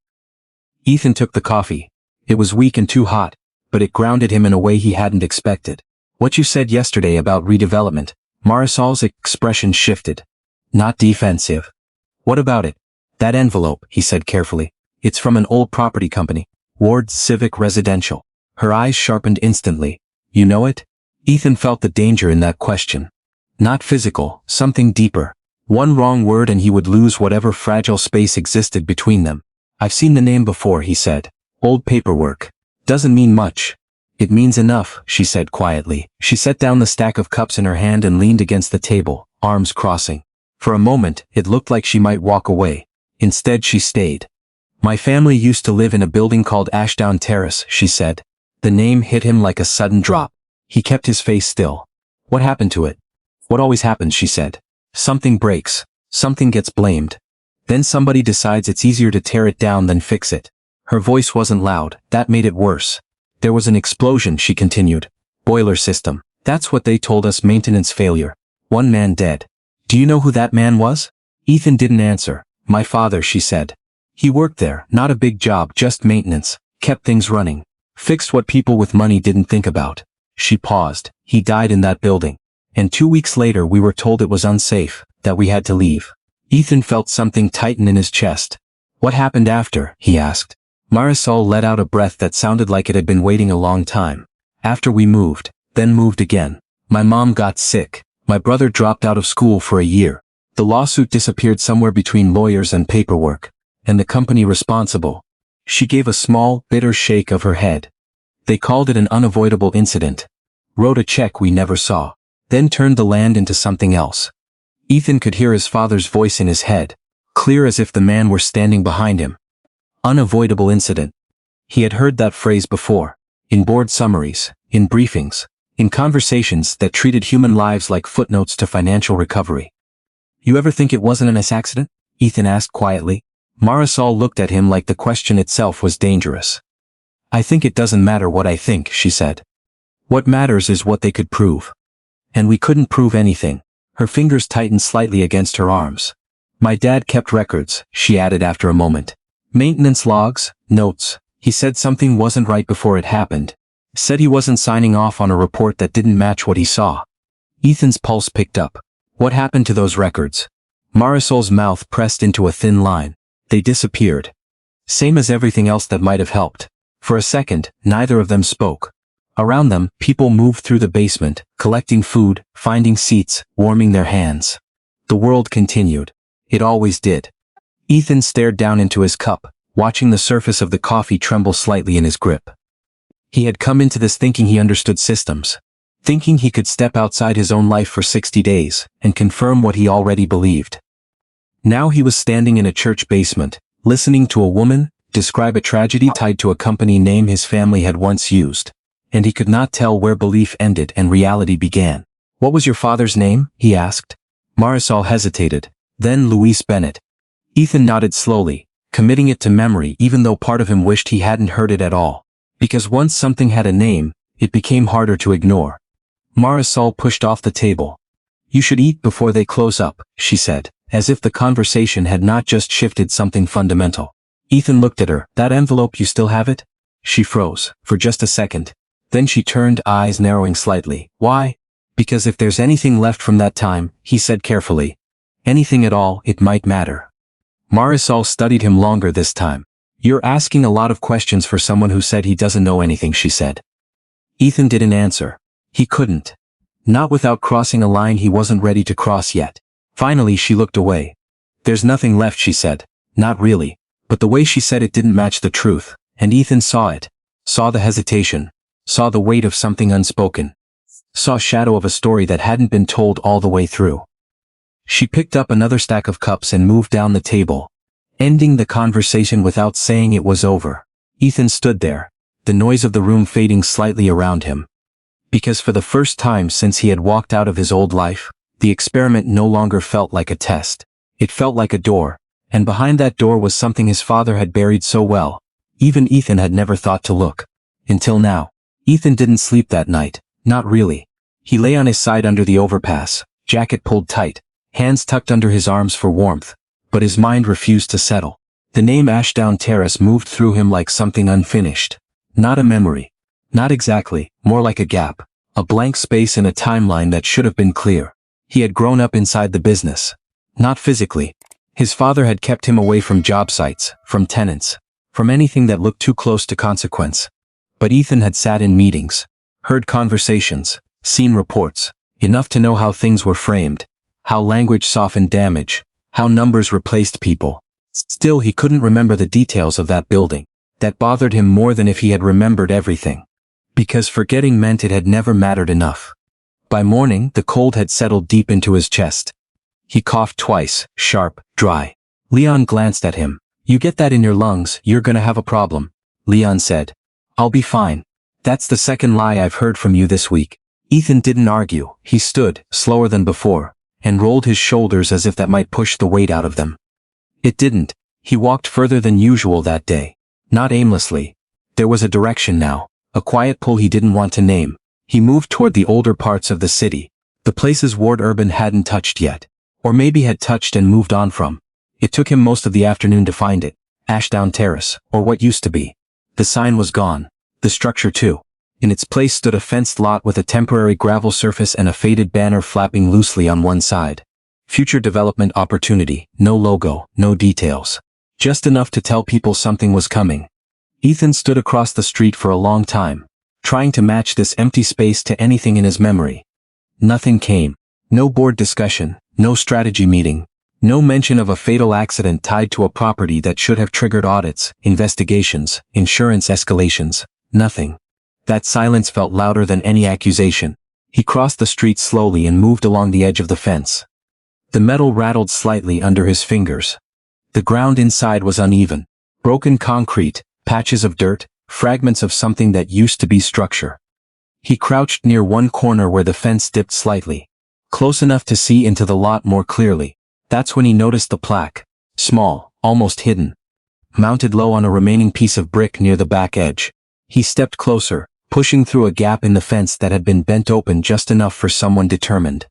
Speaker 1: Ethan took the coffee. It was weak and too hot, but it grounded him in a way he hadn't expected. "What you said yesterday about redevelopment." Marisol's expression shifted. "Not defensive." "What about it?" "That envelope," he said carefully. "It's from an old property company. Ward Civic Residential." Her eyes sharpened instantly. "You know it?" Ethan felt the danger in that question. Not physical, something deeper. One wrong word and he would lose whatever fragile space existed between them. "I've seen the name before," he said. "Old paperwork. Doesn't mean much." "It means enough," she said quietly. She set down the stack of cups in her hand and leaned against the table, arms crossing. For a moment, it looked like she might walk away. Instead she stayed. "My family used to live in a building called Ashdown Terrace," she said. The name hit him like a sudden drop. He kept his face still. "What happened to it?" "What always happens," she said. "Something breaks. Something gets blamed. Then somebody decides it's easier to tear it down than fix it." Her voice wasn't loud, that made it worse. "There was an explosion," she continued. "Boiler system. That's what they told us, maintenance failure. One man dead. Do you know who that man was?" Ethan didn't answer. "My father," she said. "He worked there, not a big job, just maintenance. kept things running, fixed what people with money didn't think about. She paused. He died in that building. And 2 weeks later we were told it was unsafe, that we had to leave. Ethan felt something tighten in his chest. What happened after? He asked. Marisol let out a breath that sounded like it had been waiting a long time. After we moved, then moved again. My mom got sick. My brother dropped out of school for a year. The lawsuit disappeared somewhere between lawyers and paperwork. And the company responsible. She gave a small, bitter shake of her head. They called it an unavoidable incident. Wrote a check we never saw. Then turned the land into something else. Ethan could hear his father's voice in his head, clear as if the man were standing behind him. Unavoidable incident. He had heard that phrase before, in board summaries, in briefings, in conversations that treated human lives like footnotes to financial recovery. You ever think it wasn't an accident? Ethan asked quietly. Marisol looked at him like the question itself was dangerous. I think it doesn't matter what I think, she said. What matters is what they could prove. And we couldn't prove anything. Her fingers tightened slightly against her arms. My dad kept records, she added after a moment. Maintenance logs, notes. He said something wasn't right before it happened. Said he wasn't signing off on a report that didn't match what he saw. Ethan's pulse picked up. What happened to those records? Marisol's mouth pressed into a thin line. They disappeared. Same as everything else that might have helped. For a second, neither of them spoke. Around them, people moved through the basement, collecting food, finding seats, warming their hands. The world continued. It always did. Ethan stared down into his cup, watching the surface of the coffee tremble slightly in his grip. He had come into this thinking he understood systems. Thinking he could step outside his own life for 60 days, and confirm what he already believed. Now he was standing in a church basement, listening to a woman describe a tragedy tied to a company name his family had once used. And he could not tell where belief ended and reality began. What was your father's name? He asked. Marisol hesitated. Then Luis Bennett. Ethan nodded slowly, committing it to memory even though part of him wished he hadn't heard it at all. Because once something had a name, it became harder to ignore. Marisol pushed off the table. You should eat before they close up, she said, as if the conversation had not just shifted something fundamental. Ethan looked at her. That envelope, you still have it? She froze, for just a second. Then she turned, eyes narrowing slightly. Why? Because if there's anything left from that time, he said carefully. Anything at all, it might matter. Marisol studied him longer this time. You're asking a lot of questions for someone who said he doesn't know anything, she said. Ethan didn't answer. He couldn't. Not without crossing a line he wasn't ready to cross yet. Finally she looked away. There's nothing left, she said. Not really. But the way she said it didn't match the truth, and Ethan saw it. Saw the hesitation. Saw the weight of something unspoken. Saw shadow of a story that hadn't been told all the way through. She picked up another stack of cups and moved down the table, ending the conversation without saying it was over. Ethan stood there, the noise of the room fading slightly around him. Because for the first time since he had walked out of his old life, the experiment no longer felt like a test. It felt like a door, and behind that door was something his father had buried so well. Even Ethan had never thought to look. Until now. Ethan didn't sleep that night, not really. He lay on his side under the overpass, jacket pulled tight, hands tucked under his arms for warmth, but his mind refused to settle. The name Ashdown Terrace moved through him like something unfinished. Not a memory. Not exactly, more like a gap, a blank space in a timeline that should have been clear. He had grown up inside the business. Not physically. His father had kept him away from job sites, from tenants, from anything that looked too close to consequence. But Ethan had sat in meetings, heard conversations, seen reports, enough to know how things were framed, how language softened damage, how numbers replaced people. Still he couldn't remember the details of that building. That bothered him more than if he had remembered everything. Because forgetting meant it had never mattered enough. By morning the cold had settled deep into his chest. He coughed twice, sharp, dry. Leon glanced at him. You get that in your lungs, you're gonna have a problem, Leon said. I'll be fine. That's the second lie I've heard from you this week. Ethan didn't argue. He stood, slower than before, and rolled his shoulders as if that might push the weight out of them. It didn't. He walked further than usual that day. Not aimlessly. There was a direction now, a quiet pull he didn't want to name. He moved toward the older parts of the city, the places Ward Urban hadn't touched yet, or maybe had touched and moved on from. It took him most of the afternoon to find it, Ashdown Terrace, or what used to be. The sign was gone. The structure too. In its place stood a fenced lot with a temporary gravel surface and a faded banner flapping loosely on one side. Future development opportunity, no logo, no details. Just enough to tell people something was coming. Ethan stood across the street for a long time, trying to match this empty space to anything in his memory. Nothing came. No board discussion, no strategy meeting, no mention of a fatal accident tied to a property that should have triggered audits, investigations, insurance escalations. Nothing. That silence felt louder than any accusation. He crossed the street slowly and moved along the edge of the fence. The metal rattled slightly under his fingers. The ground inside was uneven. Broken concrete, patches of dirt, fragments of something that used to be structure. He crouched near one corner where the fence dipped slightly, close enough to see into the lot more clearly. That's when he noticed the plaque. Small, almost hidden. Mounted low on a remaining piece of brick near the back edge. He stepped closer, pushing through a gap in the fence that had been bent open just enough for someone determined.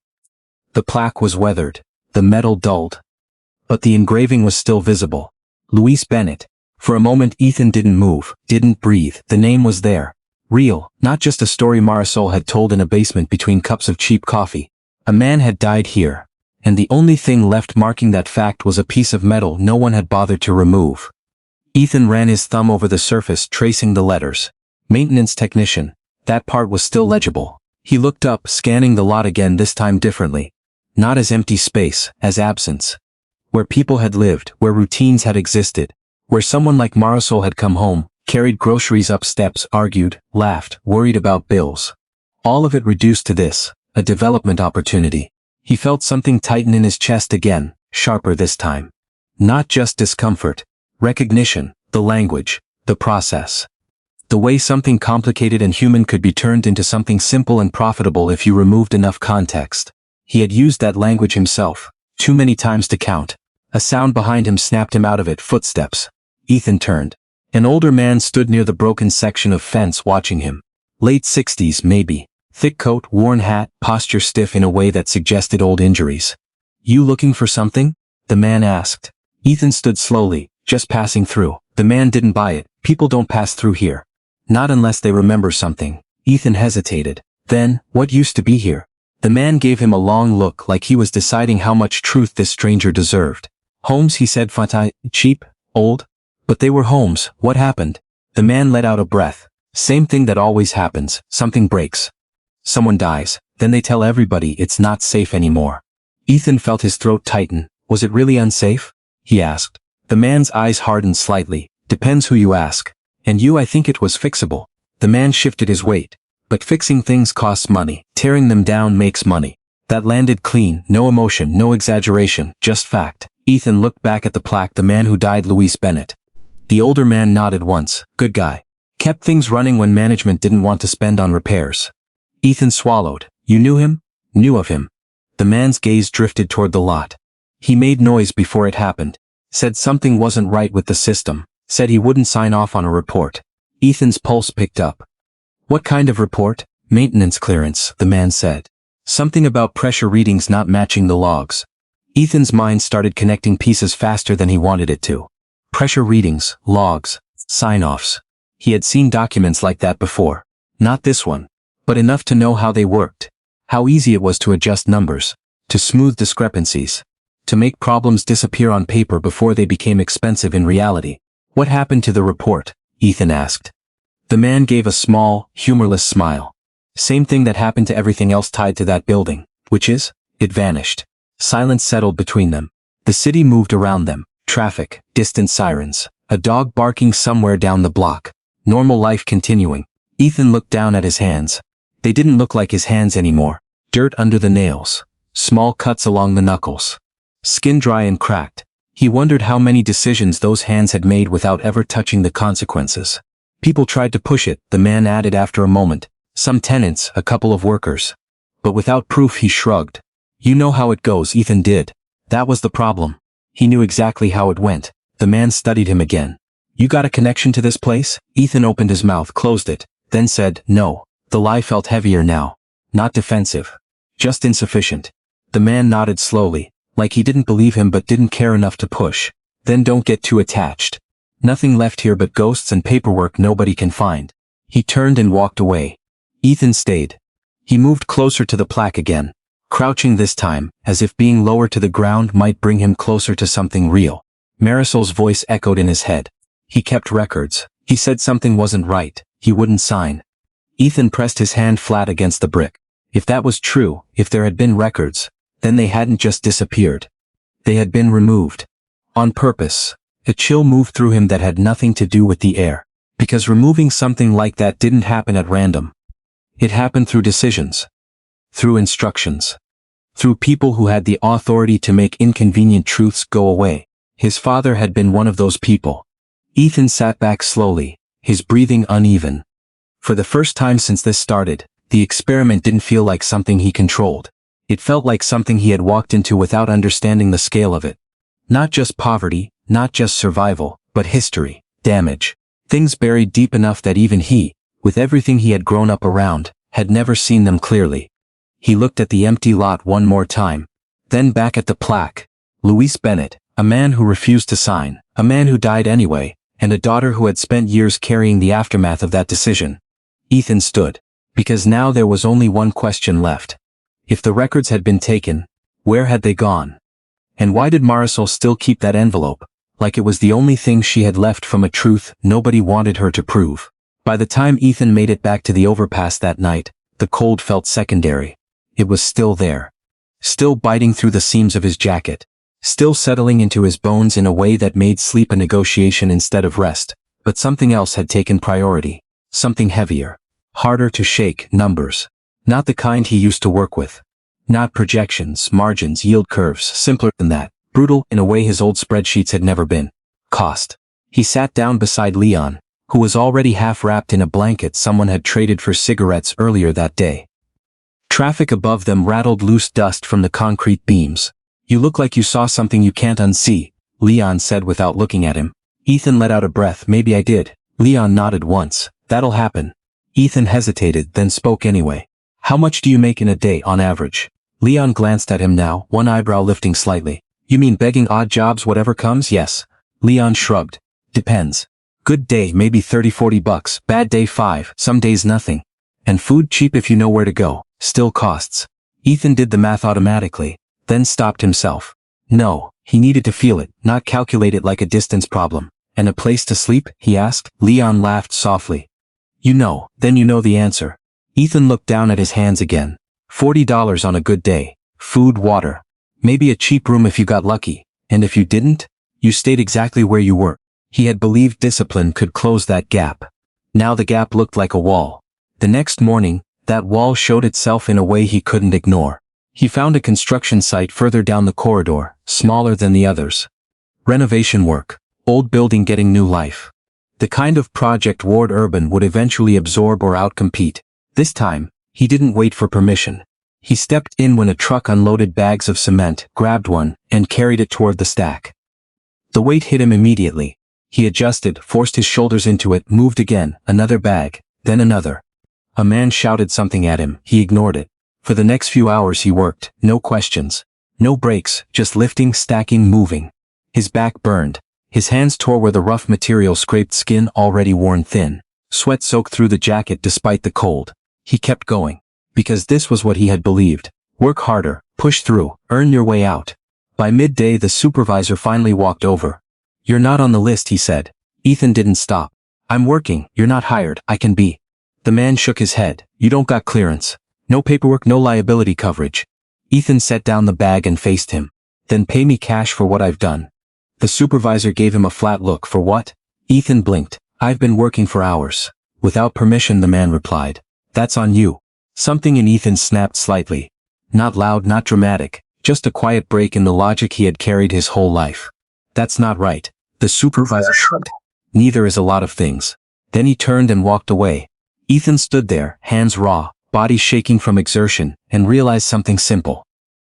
Speaker 1: The plaque was weathered, the metal dulled. But the engraving was still visible. Louise Bennett. For a moment Ethan didn't move, didn't breathe. The name was there. Real, not just a story Marisol had told in a basement between cups of cheap coffee. A man had died here. And the only thing left marking that fact was a piece of metal no one had bothered to remove. Ethan ran his thumb over the surface, tracing the letters. Maintenance technician. That part was still legible. He looked up, scanning the lot again, this time differently. Not as empty space, as absence. Where people had lived, where routines had existed. Where someone like Marisol had come home, carried groceries up steps, argued, laughed, worried about bills. All of it reduced to this, a development opportunity. He felt something tighten in his chest again, sharper this time. Not just discomfort. Recognition, the language, the process. The way something complicated and human could be turned into something simple and profitable if you removed enough context. He had used that language himself, too many times to count. A sound behind him snapped him out of it. Footsteps. Ethan turned. An older man stood near the broken section of fence watching him. Late 60s maybe. Thick coat, worn hat, posture stiff in a way that suggested old injuries. "You looking for something?" the man asked. Ethan stood slowly, just passing through. The man didn't buy it. People don't pass through here. Not unless they remember something. Ethan hesitated. Then, what used to be here? The man gave him a long look like he was deciding how much truth this stranger deserved. Homes, he said, fatai, cheap, old. But they were homes. What happened? The man let out a breath. Same thing that always happens. Something breaks. Someone dies. Then they tell everybody it's not safe anymore. Ethan felt his throat tighten. Was it really unsafe? He asked. The man's eyes hardened slightly. Depends who you ask. And I think it was fixable. The man shifted his weight. But fixing things costs money. Tearing them down makes money. That landed clean. No emotion, no exaggeration, just fact. Ethan looked back at the plaque. The man who died, Louise Bennett. The older man nodded once. Good guy. Kept things running when management didn't want to spend on repairs. Ethan swallowed. You knew him? Knew of him. The man's gaze drifted toward the lot. He made noise before it happened. Said something wasn't right with the system. Said he wouldn't sign off on a report. Ethan's pulse picked up. What kind of report? Maintenance clearance, the man said. Something about pressure readings not matching the logs. Ethan's mind started connecting pieces faster than he wanted it to. Pressure readings, logs, sign-offs. He had seen documents like that before. Not this one. But enough to know how they worked. How easy it was to adjust numbers. To smooth discrepancies. To make problems disappear on paper before they became expensive in reality. What happened to the report? Ethan asked. The man gave a small, humorless smile. Same thing that happened to everything else tied to that building, which is, it vanished. Silence settled between them. The city moved around them. Traffic, distant sirens, a dog barking somewhere down the block. Normal life continuing. Ethan looked down at his hands. They didn't look like his hands anymore. Dirt under the nails. Small cuts along the knuckles. Skin dry and cracked. He wondered how many decisions those hands had made without ever touching the consequences. People tried to push it, the man added after a moment. Some tenants, a couple of workers. But without proof he shrugged. You know how it goes, Ethan did. That was the problem. He knew exactly how it went. The man studied him again. You got a connection to this place? Ethan opened his mouth, closed it, then said, no. The lie felt heavier now. Not defensive. Just insufficient. The man nodded slowly, like he didn't believe him but didn't care enough to push. Then don't get too attached. Nothing left here but ghosts and paperwork nobody can find. He turned and walked away. Ethan stayed. He moved closer to the plaque again, crouching this time, as if being lower to the ground might bring him closer to something real. Marisol's voice echoed in his head. He kept records. He said something wasn't right. He wouldn't sign. Ethan pressed his hand flat against the brick. If that was true, if there had been records, then they hadn't just disappeared. They had been removed. On purpose. A chill moved through him that had nothing to do with the air. Because removing something like that didn't happen at random. It happened through decisions. Through instructions. Through people who had the authority to make inconvenient truths go away. His father had been one of those people. Ethan sat back slowly, his breathing uneven. For the first time since this started, the experiment didn't feel like something he controlled. It felt like something he had walked into without understanding the scale of it. Not just poverty, not just survival, but history, damage. Things buried deep enough that even he, with everything he had grown up around, had never seen them clearly. He looked at the empty lot one more time, then back at the plaque. Louise Bennett, a man who refused to sign, a man who died anyway, and a daughter who had spent years carrying the aftermath of that decision. Ethan stood, because now there was only one question left. If the records had been taken, where had they gone? And why did Marisol still keep that envelope, like it was the only thing she had left from a truth nobody wanted her to prove? By the time Ethan made it back to the overpass that night, the cold felt secondary. It was still there. Still biting through the seams of his jacket. Still settling into his bones in a way that made sleep a negotiation instead of rest. But something else had taken priority. Something heavier. Harder to shake, numbers. Not the kind he used to work with. Not projections, margins, yield curves, simpler than that. Brutal in a way his old spreadsheets had never been. Cost. He sat down beside Leon, who was already half wrapped in a blanket someone had traded for cigarettes earlier that day. Traffic above them rattled loose dust from the concrete beams. You look like you saw something you can't unsee, Leon said without looking at him. Ethan let out a breath. Maybe I did. Leon nodded once. That'll happen. Ethan hesitated, then spoke anyway. How much do you make in a day on average? Leon glanced at him now, one eyebrow lifting slightly. You mean begging odd jobs whatever comes? Yes. Leon shrugged. Depends. Good day maybe $30-40, bad day 5, some days nothing. And food cheap if you know where to go, still costs. Ethan did the math automatically, then stopped himself. No, he needed to feel it, not calculate it like a distance problem. And a place to sleep? He asked. Leon laughed softly. You know, then you know the answer. Ethan looked down at his hands again. $40 on a good day. Food, water. Maybe a cheap room if you got lucky. And if you didn't, you stayed exactly where you were. He had believed discipline could close that gap. Now the gap looked like a wall. The next morning, that wall showed itself in a way he couldn't ignore. He found a construction site further down the corridor, smaller than the others. Renovation work. Old building getting new life. The kind of project Ward Urban would eventually absorb or outcompete. This time, he didn't wait for permission. He stepped in when a truck unloaded bags of cement, grabbed one, and carried it toward the stack. The weight hit him immediately. He adjusted, forced his shoulders into it, moved again, another bag, then another. A man shouted something at him. He ignored it. For the next few hours he worked, no questions. No breaks, just lifting, stacking, moving. His back burned. His hands tore where the rough material scraped skin already worn thin. Sweat soaked through the jacket despite the cold. He kept going. Because this was what he had believed. Work harder, push through, earn your way out. By midday the supervisor finally walked over. You're not on the list, he said. Ethan didn't stop. I'm working, you're not hired, I can be. The man shook his head. You don't got clearance. No paperwork, no liability coverage. Ethan set down the bag and faced him. Then pay me cash for what I've done. The supervisor gave him a flat look. For what? Ethan blinked. I've been working for hours. Without permission, the man replied. That's on you. Something in Ethan snapped slightly. Not loud, not dramatic, just a quiet break in the logic he had carried his whole life. That's not right. The supervisor shrugged. Neither is a lot of things. Then he turned and walked away. Ethan stood there, hands raw, body shaking from exertion, and realized something simple.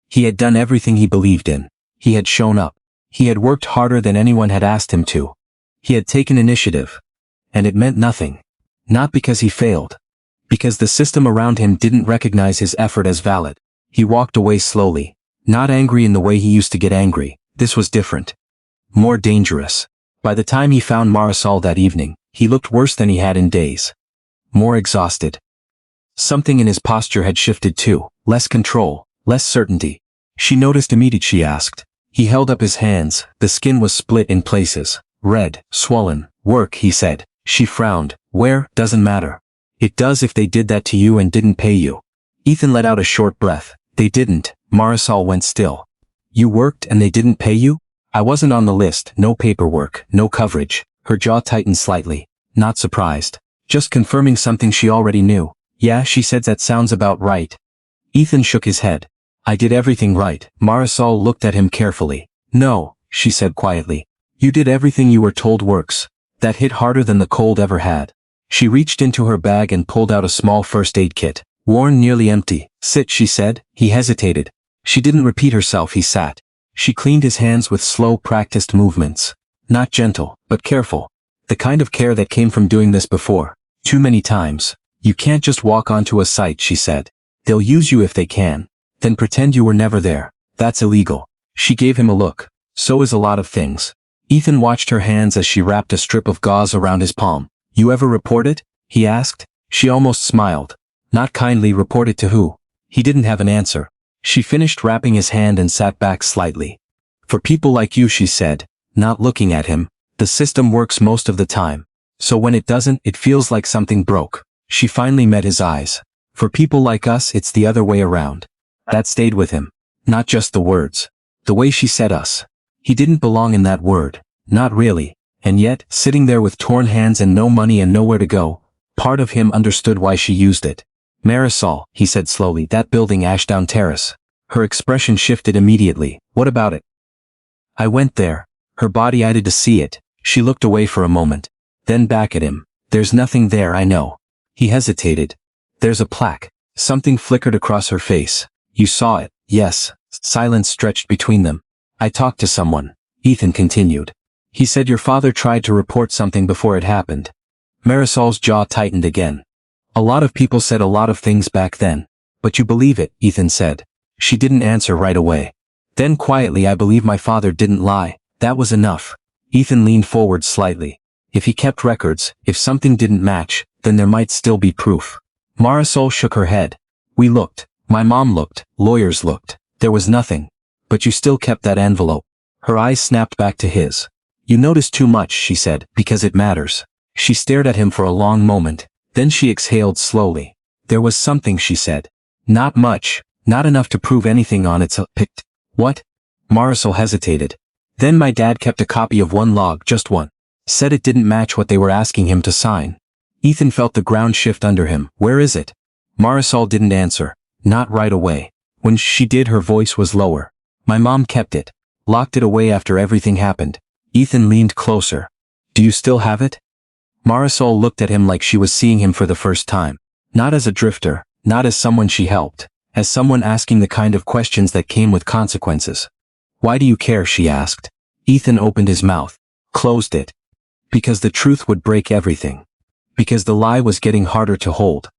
Speaker 1: He had done everything he believed in. He had shown up. He had worked harder than anyone had asked him to. He had taken initiative. And it meant nothing. Not because he failed. Because the system around him didn't recognize his effort as valid. He walked away slowly. Not angry in the way he used to get angry. This was different. More dangerous. By the time he found Marisol that evening, he looked worse than he had in days. More exhausted. Something in his posture had shifted too, less control, less certainty. She noticed immediately. She asked. He held up his hands, the skin was split in places, red, swollen. Work, he said. She frowned. Where, doesn't matter. It does if they did that to you and didn't pay you. Ethan let out a short breath. They didn't. Marisol went still. You worked and they didn't pay you? I wasn't on the list, no paperwork, no coverage. Her jaw tightened slightly. Not surprised. Just confirming something she already knew. Yeah, she said, that sounds about right. Ethan shook his head. I did everything right. Marisol looked at him carefully. No, she said quietly. You did everything you were told. Works. That hit harder than the cold ever had. She reached into her bag and pulled out a small first aid kit. Worn, nearly empty. Sit, she said. He hesitated. She didn't repeat herself. He sat. She cleaned his hands with slow, practiced movements. Not gentle, but careful. The kind of care that came from doing this before. Too many times. You can't just walk onto a site, she said. They'll use you if they can. Then pretend you were never there. That's illegal. She gave him a look. So is a lot of things. Ethan watched her hands as she wrapped a strip of gauze around his palm. You ever report it? He asked. She almost smiled. Not kindly. Report it to who? He didn't have an answer. She finished wrapping his hand and sat back slightly. For people like you, she said, not looking at him. The system works most of the time. So when it doesn't, it feels like something broke. She finally met his eyes. For people like us, it's the other way around. That stayed with him. Not just the words. The way she said us. He didn't belong in that word. Not really. And yet, sitting there with torn hands and no money and nowhere to go, part of him understood why she used it. Marisol, he said slowly, that building, Ashdown Terrace. Her expression shifted immediately. What about it? I went there. Her body eyed to see it. She looked away for a moment. Then back at him. There's nothing there, I know. He hesitated. There's a plaque. Something flickered across her face. You saw it, yes. Silence stretched between them. I talked to someone. Ethan continued. He said your father tried to report something before it happened. Marisol's jaw tightened again. A lot of people said a lot of things back then. But you believe it, Ethan said. She didn't answer right away. Then quietly, I believe my father didn't lie. That was enough. Ethan leaned forward slightly. If he kept records, if something didn't match, then there might still be proof. Marisol shook her head. We looked. My mom looked. Lawyers looked. There was nothing. But you still kept that envelope. Her eyes snapped back to his. You noticed too much, she said, because it matters. She stared at him for a long moment. Then she exhaled slowly. There was something, she said. Not much. Not enough to prove anything on its picked. What? Marisol hesitated. Then my dad kept a copy of one log, just one. Said it didn't match what they were asking him to sign. Ethan felt the ground shift under him. Where is it? Marisol didn't answer. Not right away. When she did, her voice was lower. My mom kept it. Locked it away after everything happened. Ethan leaned closer. Do you still have it? Marisol looked at him like she was seeing him for the first time. Not as a drifter, not as someone she helped, as someone asking the kind of questions that came with consequences. Why do you care, she asked. Ethan opened his mouth. Closed it. Because the truth would break everything. Because the lie was getting harder to hold.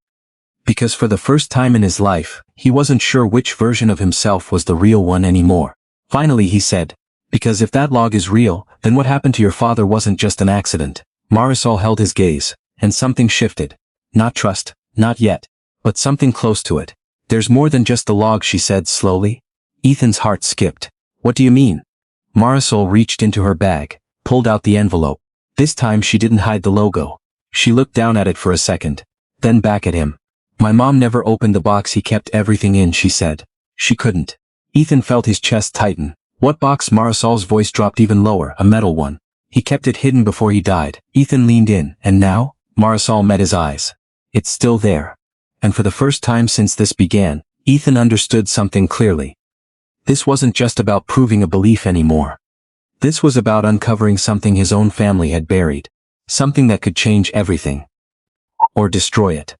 Speaker 1: Because for the first time in his life, he wasn't sure which version of himself was the real one anymore. Finally he said, because if that log is real, then what happened to your father wasn't just an accident. Marisol held his gaze, and something shifted. Not trust, not yet, but something close to it. There's more than just the log, she said slowly. Ethan's heart skipped. What do you mean? Marisol reached into her bag, pulled out the envelope. This time she didn't hide the logo. She looked down at it for a second, then back at him. My mom never opened the box he kept everything in, she said. She couldn't. Ethan felt his chest tighten. What box? Marisol's voice dropped even lower, a metal one. He kept it hidden before he died. Ethan leaned in, and now? Marisol met his eyes. It's still there. And for the first time since this began, Ethan understood something clearly. This wasn't just about proving a belief anymore. This was about uncovering something his own family had buried. Something that could change everything. Or destroy it.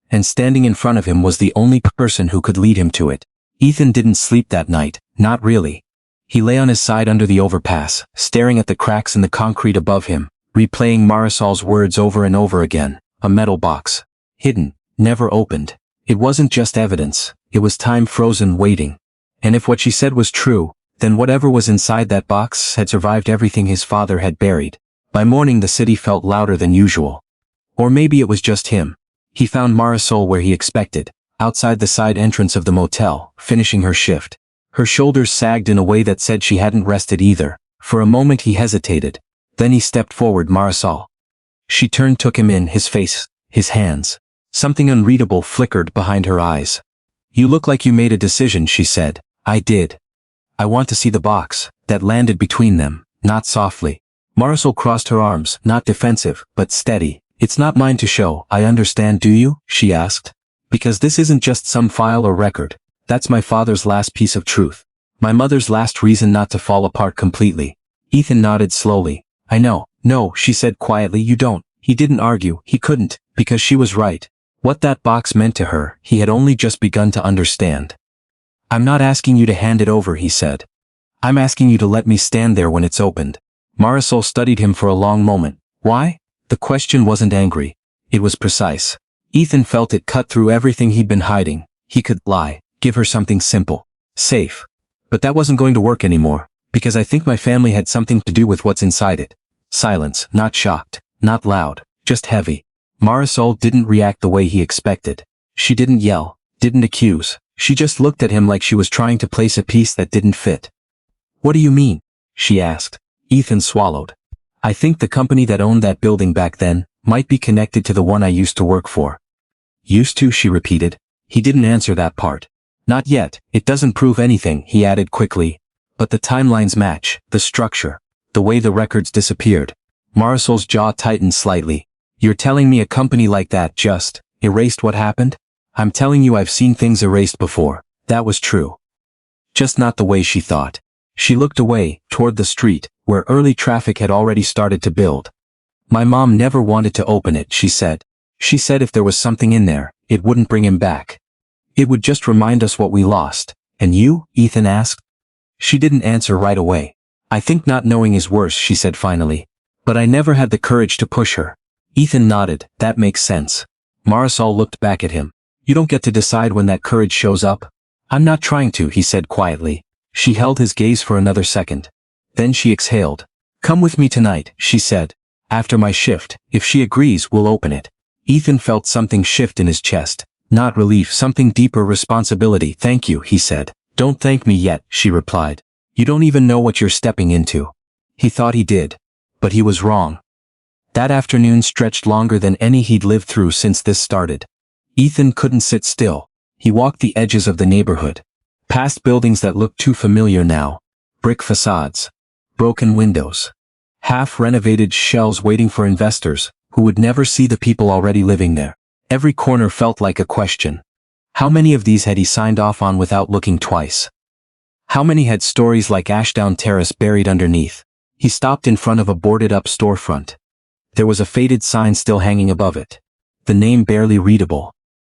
Speaker 1: And standing in front of him was the only person who could lead him to it. Ethan didn't sleep that night, not really. He lay on his side under the overpass, staring at the cracks in the concrete above him, replaying Marisol's words over and over again. A metal box. Hidden, never opened. It wasn't just evidence, it was time frozen, waiting. And if what she said was true, then whatever was inside that box had survived everything his father had buried. By morning the city felt louder than usual. Or maybe it was just him. He found Marisol where he expected, outside the side entrance of the motel, finishing her shift. Her shoulders sagged in a way that said she hadn't rested either. For a moment he hesitated. Then he stepped forward. Marisol. She turned, took him in, his face, his hands. Something unreadable flickered behind her eyes. You look like you made a decision, she said. I did. I want to see the box. That landed between them, not softly. Marisol crossed her arms, not defensive, but steady. It's not mine to show, I understand, do you? She asked. Because this isn't just some file or record. That's my father's last piece of truth. My mother's last reason not to fall apart completely. Ethan nodded slowly. I know. No, she said quietly, you don't. He didn't argue, he couldn't, because she was right. What that box meant to her, he had only just begun to understand. I'm not asking you to hand it over, he said. I'm asking you to let me stand there when it's opened. Marisol studied him for a long moment. Why? The question wasn't angry. It was precise. Ethan felt it cut through everything he'd been hiding. He could lie, give her something simple, safe. But that wasn't going to work anymore, because I think my family had something to do with what's inside it. Silence, not shocked, not loud, just heavy. Marisol didn't react the way he expected. She didn't yell, didn't accuse. She just looked at him like she was trying to place a piece that didn't fit. What do you mean? She asked. Ethan swallowed. I think the company that owned that building back then might be connected to the one I used to work for. Used to, she repeated. He didn't answer that part. Not yet, it doesn't prove anything, he added quickly. But the timelines match, the structure, the way the records disappeared. Marisol's jaw tightened slightly. You're telling me a company like that just erased what happened? I'm telling you I've seen things erased before. That was true. Just not the way she thought. She looked away, toward the street, where early traffic had already started to build. My mom never wanted to open it, she said. She said if there was something in there, it wouldn't bring him back. It would just remind us what we lost. And you? Ethan asked. She didn't answer right away. I think not knowing is worse, she said finally. But I never had the courage to push her. Ethan nodded. That makes sense. Marisol looked back at him. You don't get to decide when that courage shows up. I'm not trying to, he said quietly. She held his gaze for another second. Then she exhaled. Come with me tonight, she said. After my shift, if she agrees, we'll open it. Ethan felt something shift in his chest. Not relief, something deeper, responsibility. Thank you, he said. Don't thank me yet, she replied. You don't even know what you're stepping into. He thought he did. But he was wrong. That afternoon stretched longer than any he'd lived through since this started. Ethan couldn't sit still. He walked the edges of the neighborhood. Past buildings that looked too familiar now. Brick facades. Broken windows. Half-renovated shells waiting for investors, who would never see the people already living there. Every corner felt like a question. How many of these had he signed off on without looking twice? How many had stories like Ashdown Terrace buried underneath? He stopped in front of a boarded-up storefront. There was a faded sign still hanging above it. The name barely readable.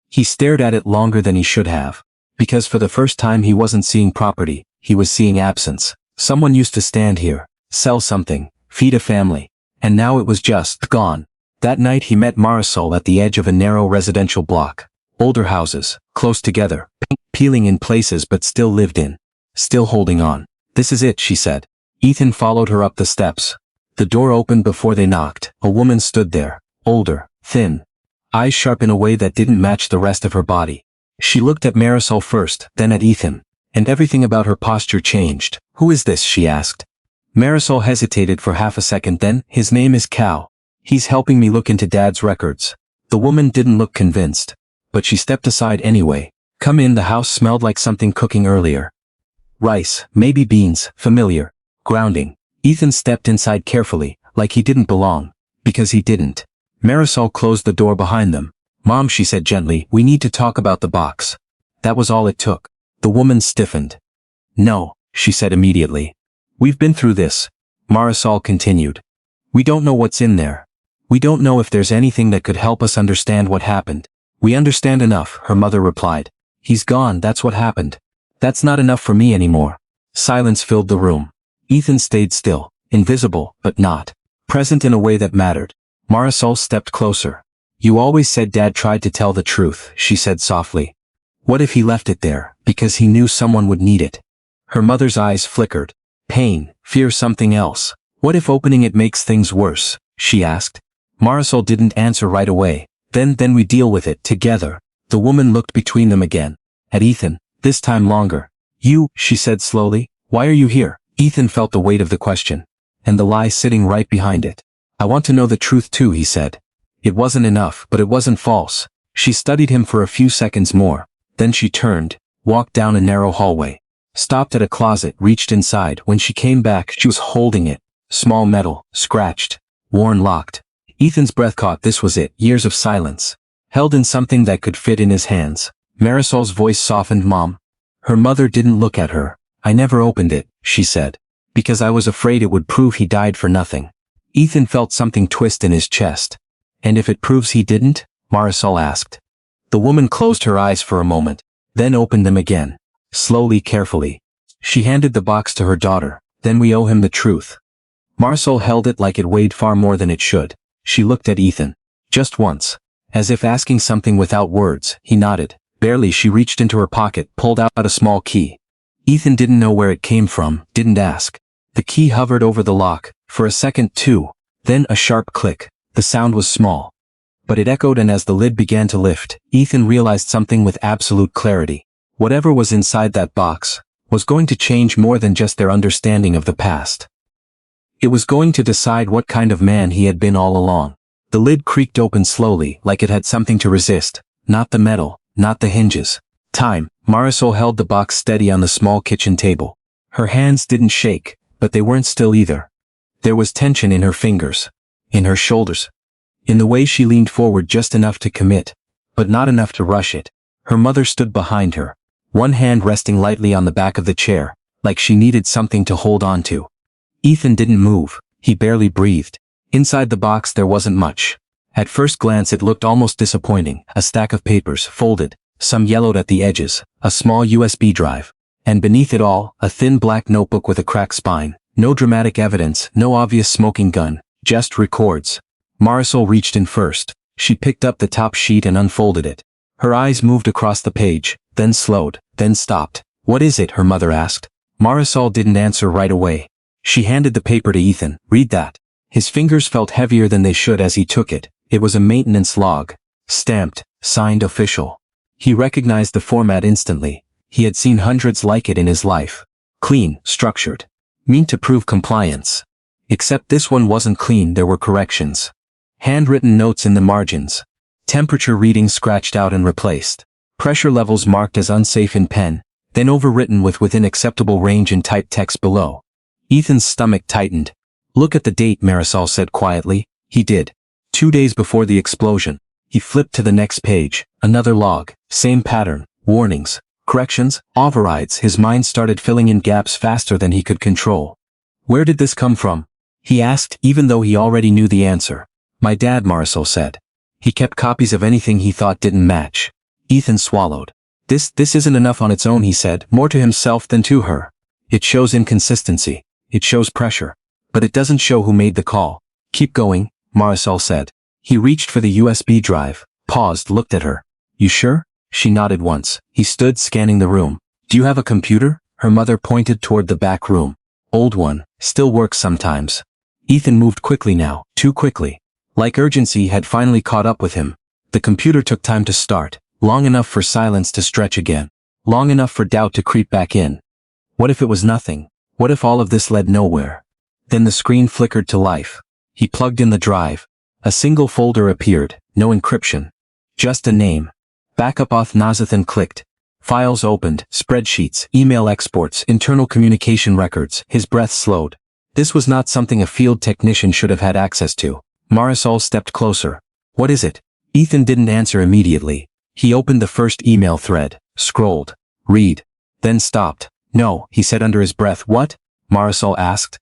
Speaker 1: He stared at it longer than he should have. Because for the first time he wasn't seeing property, he was seeing absence. Someone used to stand here, sell something, feed a family. And now it was just gone. That night he met Marisol at the edge of a narrow residential block. Older houses, close together, peeling in places but still lived in. Still holding on. This is it, she said. Ethan followed her up the steps. The door opened before they knocked. A woman stood there. Older, thin. Eyes sharp in a way that didn't match the rest of her body. She looked at Marisol first, then at Ethan. And everything about her posture changed. Who is this? She asked. Marisol hesitated for half a second, then, his name is Cal. He's helping me look into Dad's records. The woman didn't look convinced. But she stepped aside anyway. Come in. The house smelled like something cooking earlier. Rice, maybe beans, familiar. Grounding. Ethan stepped inside carefully, like he didn't belong. Because he didn't. Marisol closed the door behind them. Mom, she said gently, we need to talk about the box. That was all it took. The woman stiffened. No, she said immediately. We've been through this. Marisol continued. We don't know what's in there. We don't know if there's anything that could help us understand what happened. We understand enough, her mother replied. He's gone, that's what happened. That's not enough for me anymore. Silence filled the room. Ethan stayed still, invisible, but not present in a way that mattered. Marisol stepped closer. You always said Dad tried to tell the truth, she said softly. What if he left it there, because he knew someone would need it? Her mother's eyes flickered. Pain, fear, something else. What if opening it makes things worse? She asked. Marisol didn't answer right away. Then we deal with it together. The woman looked between them again. At Ethan, this time longer. You, she said slowly, why are you here? Ethan felt the weight of the question. And the lie sitting right behind it. I want to know the truth too, he said. It wasn't enough, but it wasn't false. She studied him for a few seconds more. Then she turned, walked down a narrow hallway. Stopped at a closet, reached inside. When she came back, she was holding it. Small metal, scratched, worn, locked. Ethan's breath caught. This was it. Years of silence. Held in something that could fit in his hands. Marisol's voice softened. Mom. Her mother didn't look at her. I never opened it, she said. Because I was afraid it would prove he died for nothing. Ethan felt something twist in his chest. And if it proves he didn't? Marisol asked. The woman closed her eyes for a moment, then opened them again. Slowly, carefully. She handed the box to her daughter. Then we owe him the truth. Marisol held it like it weighed far more than it should. She looked at Ethan. Just once. As if asking something without words, he nodded. Barely. She reached into her pocket, pulled out a small key. Ethan didn't know where it came from, didn't ask. The key hovered over the lock, for a second too. Then a sharp click. The sound was small. But it echoed, and as the lid began to lift, Ethan realized something with absolute clarity. Whatever was inside that box was going to change more than just their understanding of the past. It was going to decide what kind of man he had been all along. The lid creaked open slowly, like it had something to resist. Not the metal, not the hinges. Time. Marisol held the box steady on the small kitchen table. Her hands didn't shake, but they weren't still either. There was tension in her fingers, in her shoulders, in the way she leaned forward just enough to commit, but not enough to rush it. Her mother stood behind her, one hand resting lightly on the back of the chair, like she needed something to hold on to. Ethan didn't move. He barely breathed. Inside the box there wasn't much. At first glance it looked almost disappointing. A stack of papers, folded, some yellowed at the edges, a small USB drive. And beneath it all, a thin black notebook with a cracked spine. No dramatic evidence, no obvious smoking gun, just records. Marisol reached in first. She picked up the top sheet and unfolded it. Her eyes moved across the page, then slowed, then stopped. What is it? Her mother asked. Marisol didn't answer right away. She handed the paper to Ethan. Read that. His fingers felt heavier than they should as he took it. It was a maintenance log. Stamped, signed, official. He recognized the format instantly. He had seen hundreds like it in his life. Clean, structured. Meant to prove compliance. Except this one wasn't clean. There were corrections. Handwritten notes in the margins. Temperature readings scratched out and replaced. Pressure levels marked as unsafe in pen, then overwritten with within acceptable range in typed text below. Ethan's stomach tightened. Look at the date, Marisol said quietly. He did. 2 days before the explosion. He flipped to the next page. Another log. Same pattern. Warnings. Corrections. Overrides. His mind started filling in gaps faster than he could control. Where did this come from? He asked, even though he already knew the answer. My dad, Marisol said. He kept copies of anything he thought didn't match. Ethan swallowed. This isn't enough on its own, he said, more to himself than to her. It shows inconsistency. It shows pressure. But it doesn't show who made the call. Keep going, Marisol said. He reached for the USB drive, paused, looked at her. You sure? She nodded once. He stood scanning the room. Do you have a computer? Her mother pointed toward the back room. Old one, still works sometimes. Ethan moved quickly now, too quickly. Like urgency had finally caught up with him. The computer took time to start, long enough for silence to stretch again. Long enough for doubt to creep back in. What if it was nothing? What if all of this led nowhere? Then the screen flickered to life. He plugged in the drive. A single folder appeared, no encryption. Just a name. Backup auth Nazathan clicked. Files opened, spreadsheets, email exports, internal communication records. His breath slowed. This was not something a field technician should have had access to. Marisol stepped closer. What is it? Ethan didn't answer immediately. He opened the first email thread, scrolled, read, then stopped. No, he said under his breath. What? Marisol asked.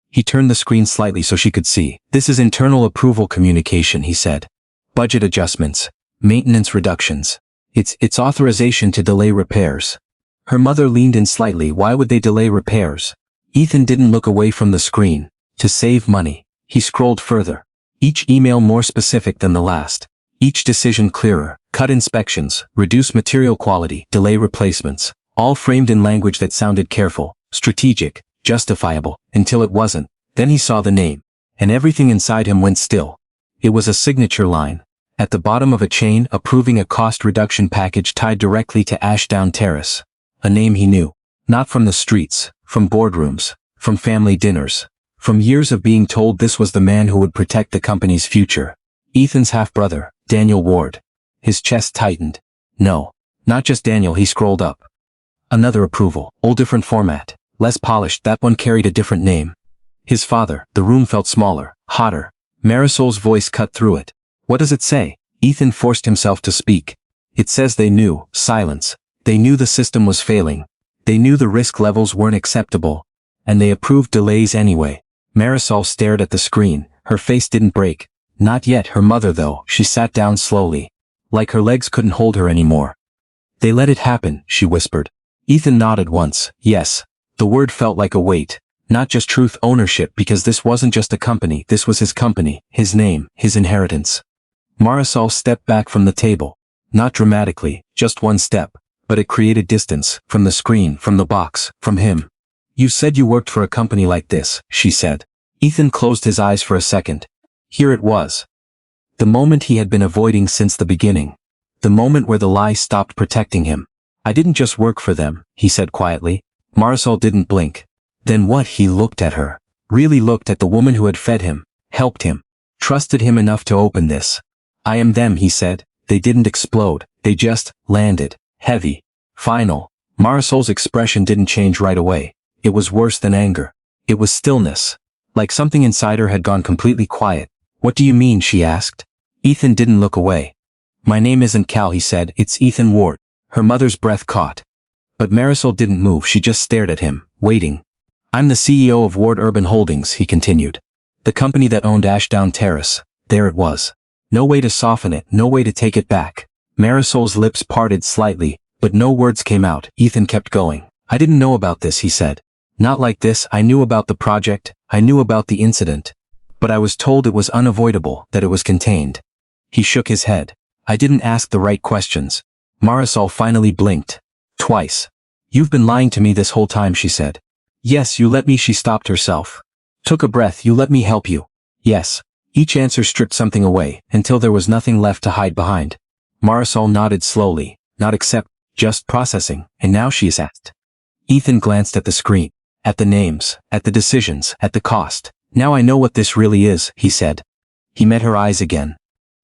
Speaker 1: He turned the screen slightly so she could see. This is internal approval communication, he said. Budget adjustments. Maintenance reductions. It's authorization to delay repairs. Her mother leaned in slightly. Why would they delay repairs? Ethan didn't look away from the screen. To save money. He scrolled further. Each email more specific than the last. Each decision clearer. Cut inspections, reduce material quality, delay replacements. All framed in language that sounded careful, strategic, justifiable, until it wasn't. Then he saw the name, and everything inside him went still. It was a signature line, at the bottom of a chain approving a cost reduction package tied directly to Ashdown Terrace. A name he knew, not from the streets, from boardrooms, from family dinners, from years of being told this was the man who would protect the company's future. Ethan's half-brother, Daniel Ward. His chest tightened. No, not just Daniel. He scrolled up. Another approval, all different format, less polished. That one carried a different name. His father. The room felt smaller, hotter. Marisol's voice cut through it. What does it say? Ethan forced himself to speak. It says they knew. Silence. They knew the system was failing. They knew the risk levels weren't acceptable. And they approved delays anyway. Marisol stared at the screen. Her face didn't break. Not yet. Her mother though. She sat down slowly. Like her legs couldn't hold her anymore. They let it happen, she whispered. Ethan nodded once. Yes. The word felt like a weight. Not just truth, ownership, because this wasn't just a company. This was his company, his name, his inheritance. Marisol stepped back from the table. Not dramatically, just one step. But it created distance, from the screen, from the box, from him. You said you worked for a company like this, she said. Ethan closed his eyes for a second. Here it was. The moment he had been avoiding since the beginning. The moment where the lie stopped protecting him. I didn't just work for them, he said quietly. Marisol didn't blink. Then what? He looked at her. Really looked at the woman who had fed him, helped him, trusted him enough to open this. I am them, he said. They didn't explode. They just landed. Heavy. Final. Marisol's expression didn't change right away. It was worse than anger. It was stillness. Like something inside her had gone completely quiet. What do you mean? She asked. Ethan didn't look away. My name isn't Cal, he said. It's Ethan Ward. Her mother's breath caught. But Marisol didn't move. She just stared at him, waiting. I'm the CEO of Ward Urban Holdings, he continued. The company that owned Ashdown Terrace. There it was. No way to soften it, no way to take it back. Marisol's lips parted slightly, but no words came out. Ethan kept going. I didn't know about this, he said. Not like this. I knew about the project. I knew about the incident. But I was told it was unavoidable, that it was contained. He shook his head. I didn't ask the right questions. Marisol finally blinked. Twice. You've been lying to me this whole time, she said. Yes, you let me. She stopped herself. Took a breath. You let me help you. Yes. Each answer stripped something away, until there was nothing left to hide behind. Marisol nodded slowly. Not accept, just processing. And now she is asked. Ethan glanced at the screen. At the names. At the decisions. At the cost. Now I know what this really is, he said. He met her eyes again.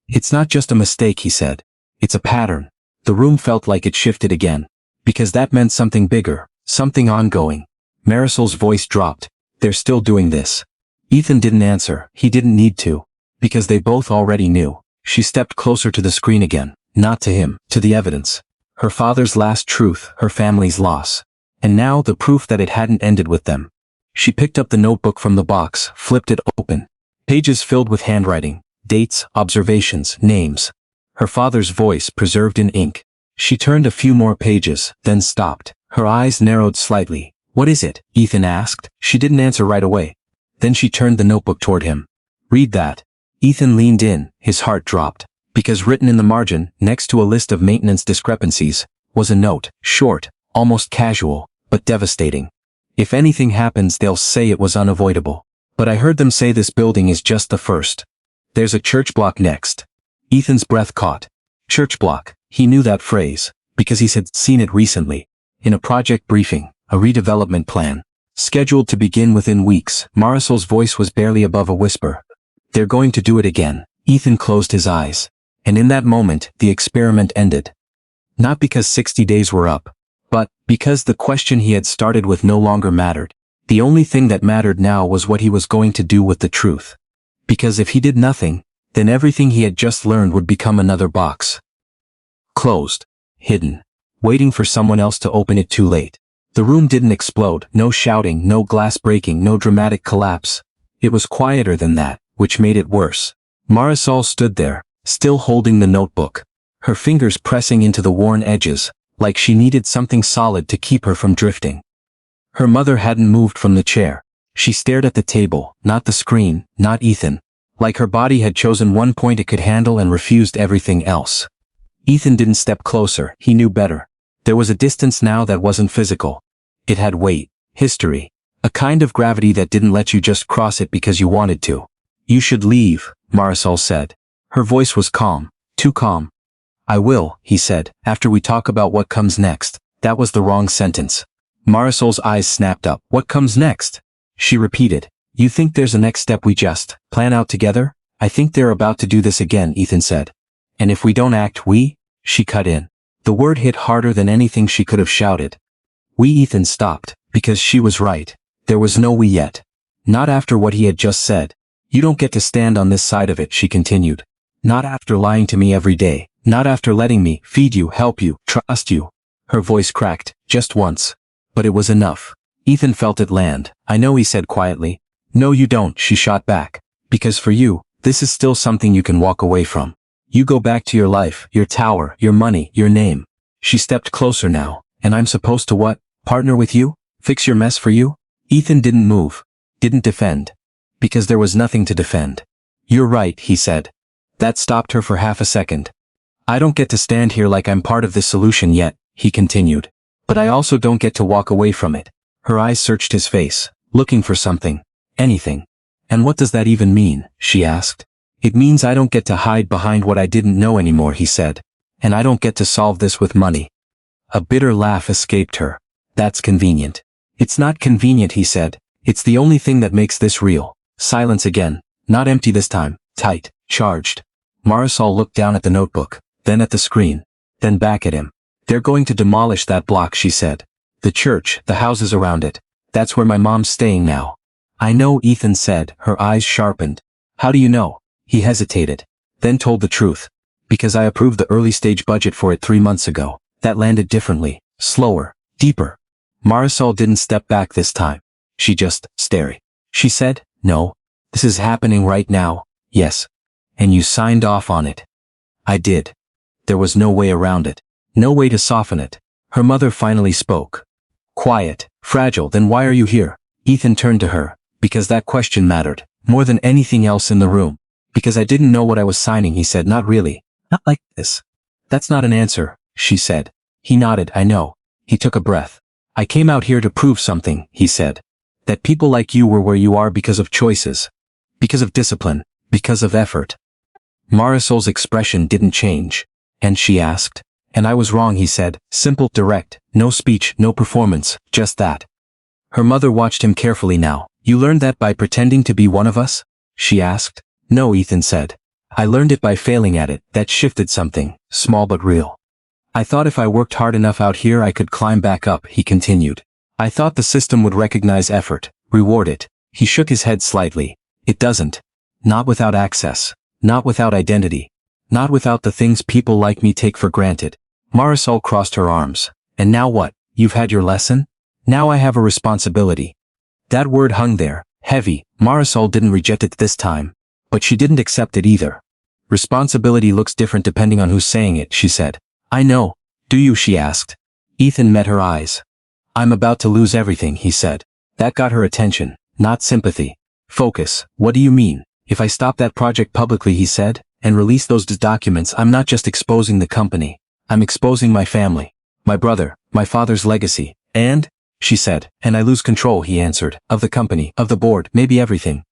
Speaker 1: It's not just a mistake, he said. It's a pattern. The room felt like it shifted again. Because that meant something bigger. Something ongoing. Marisol's voice dropped. They're still doing this. Ethan didn't answer. He didn't need to. Because they both already knew. She stepped closer to the screen again. Not to him, to the evidence. Her father's last truth, her family's loss. And now the proof that it hadn't ended with them. She picked up the notebook from the box, flipped it open. Pages filled with handwriting, dates, observations, names. Her father's voice preserved in ink. She turned a few more pages, then stopped. Her eyes narrowed slightly. What is it? Ethan asked. She didn't answer right away. Then she turned the notebook toward him. Read that. Ethan leaned in, his heart dropped. Because written in the margin, next to a list of maintenance discrepancies, was a note, short, almost casual, but devastating. If anything happens, they'll say it was unavoidable. But I heard them say this building is just the first. There's a church block next. Ethan's breath caught. Church block. He knew that phrase, because he had seen it recently. In a project briefing, a redevelopment plan. Scheduled to begin within weeks. Marisol's voice was barely above a whisper. They're going to do it again. Ethan closed his eyes. And in that moment, the experiment ended. Not because 60 days were up, but because the question he had started with no longer mattered. The only thing that mattered now was what he was going to do with the truth. Because if he did nothing, then everything he had just learned would become another box. Closed. Hidden. Waiting for someone else to open it too late. The room didn't explode, no shouting, no glass breaking, no dramatic collapse. It was quieter than that, which made it worse. Marisol stood there, still holding the notebook. Her fingers pressing into the worn edges, like she needed something solid to keep her from drifting. Her mother hadn't moved from the chair. She stared at the table, not the screen, not Ethan. Like her body had chosen one point it could handle and refused everything else. Ethan didn't step closer. He knew better. There was a distance now that wasn't physical. It had weight, history, A kind of gravity that didn't let you just cross it because you wanted to. You should leave, Marisol said. Her voice was calm, too calm. I will, he said, after we talk about what comes next. That was the wrong sentence. Marisol's eyes snapped up. What comes next? She repeated. You think there's a next step we just plan out together? I think they're about to do this again, Ethan said. And if we don't act, she cut in. The word hit harder than anything she could have shouted. Ethan stopped, because she was right. There was no we yet. Not after what he had just said. You don't get to stand on this side of it, she continued. Not after lying to me every day. Not after letting me feed you, help you, trust you. Her voice cracked, just once. But it was enough. Ethan felt it land. I know, he said quietly. No you don't, she shot back. Because for you, this is still something you can walk away from. You go back to your life, your tower, your money, your name. She stepped closer now. And I'm supposed to what? Partner with you? Fix your mess for you? Ethan didn't move. Didn't defend. Because there was nothing to defend. You're right, he said. That stopped her for half a second. I don't get to stand here like I'm part of this solution yet, he continued. But I also don't get to walk away from it. Her eyes searched his face, looking for something. Anything. And what does that even mean? She asked. It means I don't get to hide behind what I didn't know anymore, he said. And I don't get to solve this with money. A bitter laugh escaped her. That's convenient. It's not convenient, he said. It's the only thing that makes this real. Silence again. Not empty this time. Tight. Charged. Marisol looked down at the notebook, then at the screen, then back at him. They're going to demolish that block, she said. The church, the houses around it. That's where my mom's staying now. I know, Ethan said, her eyes sharpened. How do you know? He hesitated, then told the truth. Because I approved the early stage budget for it 3 months ago. That landed differently, slower, deeper. Marisol didn't step back this time. She just stared. She said, no. This is happening right now. Yes. And you signed off on it. I did. There was no way around it. No way to soften it. Her mother finally spoke. Quiet, fragile, then why are you here? Ethan turned to her. Because that question mattered, more than anything else in the room. Because I didn't know what I was signing, he said. Not really. Not like this. That's not an answer, she said. He nodded. I know. He took a breath. I came out here to prove something, he said. That people like you were where you are because of choices. Because of discipline. Because of effort. Marisol's expression didn't change. And she asked. And I was wrong, he said. Simple, direct, no speech, no performance, just that. Her mother watched him carefully now. You learned that by pretending to be one of us? She asked. No, Ethan said. I learned it by failing at it. That shifted something, small but real. I thought if I worked hard enough out here I could climb back up, he continued. I thought the system would recognize effort, reward it. He shook his head slightly. It doesn't. Not without access. Not without identity. Not without the things people like me take for granted. Marisol crossed her arms. And now what? You've had your lesson? Now I have a responsibility. That word hung there, heavy. Marisol didn't reject it this time. But she didn't accept it either. Responsibility looks different depending on who's saying it, she said. I know. Do you? She asked. Ethan met her eyes. I'm about to lose everything, he said. That got her attention, not sympathy. Focus. What do you mean? If I stop that project publicly, he said, and release those documents, I'm not just exposing the company. I'm exposing my family, my brother, my father's legacy, and, she said, and I lose control, he answered, of the company, of the board, maybe everything.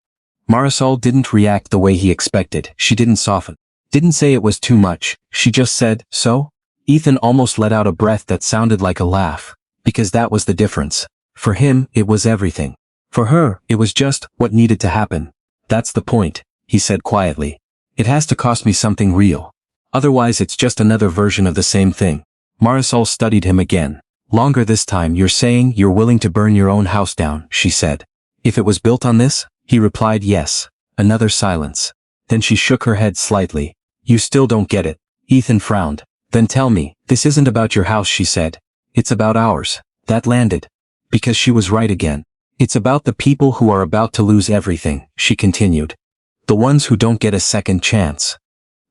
Speaker 1: Marisol didn't react the way he expected. She didn't soften. Didn't say it was too much. She just said, so? Ethan almost let out a breath that sounded like a laugh. Because that was the difference. For him, it was everything. For her, it was just what needed to happen. That's the point, he said quietly. It has to cost me something real. Otherwise it's just another version of the same thing. Marisol studied him again. Longer this time. You're saying you're willing to burn your own house down, she said. If it was built on this? He replied yes. Another silence. Then she shook her head slightly. You still don't get it. Ethan frowned. Then tell me, this isn't about your house, she said. It's about ours. That landed. Because she was right again. It's about the people who are about to lose everything, she continued. The ones who don't get a second chance.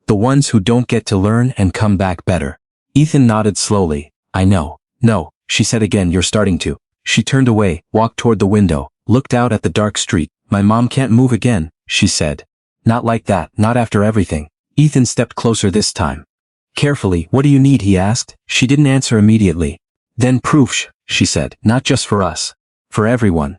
Speaker 1: The ones who don't get to learn and come back better. Ethan nodded slowly. I know. No, she said again. You're starting to. She turned away, walked toward the window, looked out at the dark street. My mom can't move again, she said. Not like that, not after everything. Ethan stepped closer this time. Carefully. What do you need? He asked. She didn't answer immediately. Then proof, she said. Not just for us. For everyone.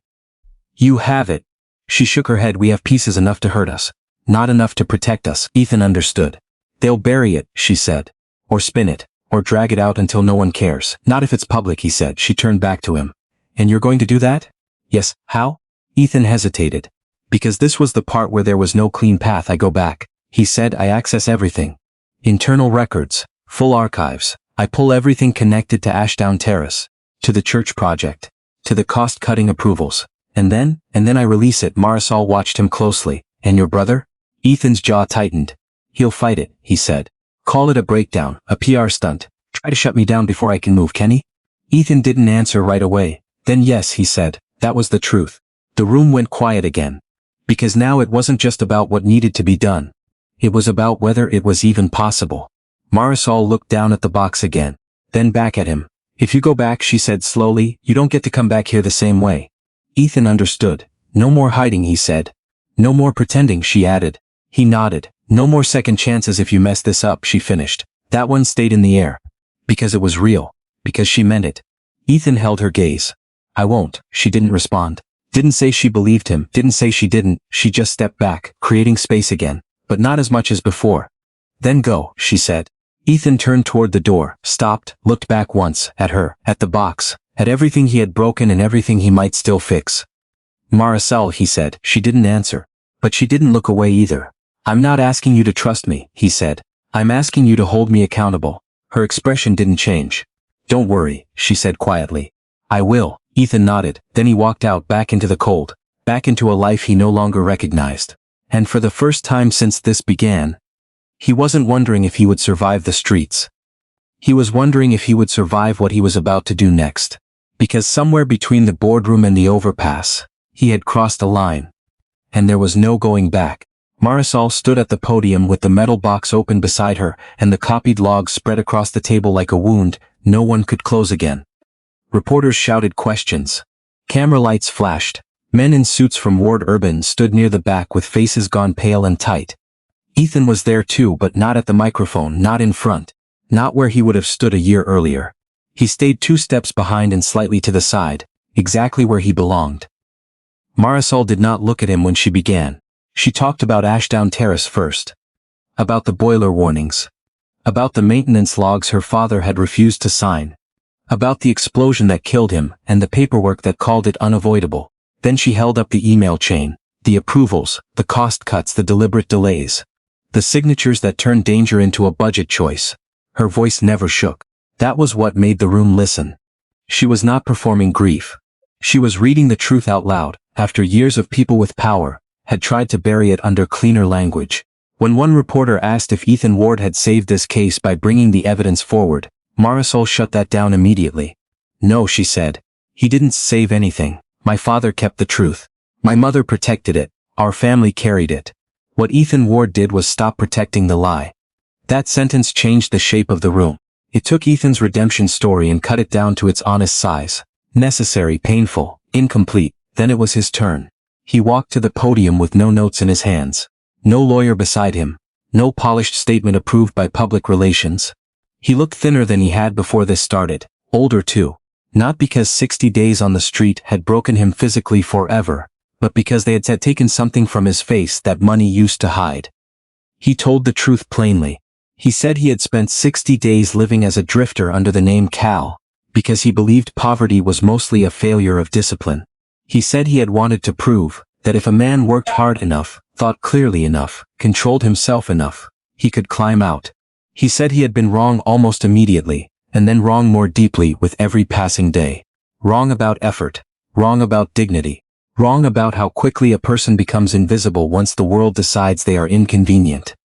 Speaker 1: You have it. She shook her head. We have pieces enough to hurt us. Not enough to protect us. Ethan understood. They'll bury it, she said. Or spin it. Or drag it out until no one cares. Not if it's public, he said. She turned back to him. And you're going to do that? Yes, how? Ethan hesitated. Because this was the part where there was no clean path. I go back. He said. I access everything. Internal records. Full archives. I pull everything connected to Ashdown Terrace. To the church project. To the cost-cutting approvals. And then I release it. Marisol watched him closely. And your brother? Ethan's jaw tightened. He'll fight it, he said. Call it a breakdown, a PR stunt. Try to shut me down before I can move, can he? Ethan didn't answer right away. Then yes, he said. That was the truth. The room went quiet again. Because now it wasn't just about what needed to be done. It was about whether it was even possible. Marisol looked down at the box again. Then back at him. If you go back, she said slowly, you don't get to come back here the same way. Ethan understood. No more hiding, he said. No more pretending, she added. He nodded. No more second chances if you mess this up, she finished. That one stayed in the air. Because it was real. Because she meant it. Ethan held her gaze. I won't, she didn't respond. Didn't say she believed him, didn't say she didn't, she just stepped back, creating space again. But not as much as before. Then go, she said. Ethan turned toward the door, stopped, looked back once, at her, at the box, at everything he had broken and everything he might still fix. Marisol, he said. She didn't answer. But she didn't look away either. I'm not asking you to trust me, he said. I'm asking you to hold me accountable. Her expression didn't change. Don't worry, she said quietly. I will, Ethan nodded. Then he walked out back into the cold, back into a life he no longer recognized. And for the first time since this began, he wasn't wondering if he would survive the streets. He was wondering if he would survive what he was about to do next. Because somewhere between the boardroom and the overpass, he had crossed a line. And there was no going back. Marisol stood at the podium with the metal box open beside her, and the copied logs spread across the table like a wound no one could close again. Reporters shouted questions. Camera lights flashed. Men in suits from Ward Urban stood near the back with faces gone pale and tight. Ethan was there too, but not at the microphone, not in front. Not where he would have stood a year earlier. He stayed 2 steps behind and slightly to the side, exactly where he belonged. Marisol did not look at him when she began. She talked about Ashdown Terrace first. About the boiler warnings. About the maintenance logs her father had refused to sign. About the explosion that killed him, and the paperwork that called it unavoidable. Then she held up the email chain, the approvals, the cost cuts, the deliberate delays. The signatures that turned danger into a budget choice. Her voice never shook. That was what made the room listen. She was not performing grief. She was reading the truth out loud, after years of people with power had tried to bury it under cleaner language. When one reporter asked if Ethan Ward had saved this case by bringing the evidence forward, Marisol shut that down immediately. No, she said. He didn't save anything. My father kept the truth. My mother protected it. Our family carried it. What Ethan Ward did was stop protecting the lie. That sentence changed the shape of the room. It took Ethan's redemption story and cut it down to its honest size. Necessary, painful, incomplete. Then it was his turn. He walked to the podium with no notes in his hands. No lawyer beside him. No polished statement approved by public relations. He looked thinner than he had before this started. Older too. Not because 60 days on the street had broken him physically forever, but because they had taken something from his face that money used to hide. He told the truth plainly. He said he had spent 60 days living as a drifter under the name Cal, because he believed poverty was mostly a failure of discipline. He said he had wanted to prove that if a man worked hard enough, thought clearly enough, controlled himself enough, he could climb out. He said he had been wrong almost immediately, and then wrong more deeply with every passing day. Wrong about effort. Wrong about dignity. Wrong about how quickly a person becomes invisible once the world decides they are inconvenient.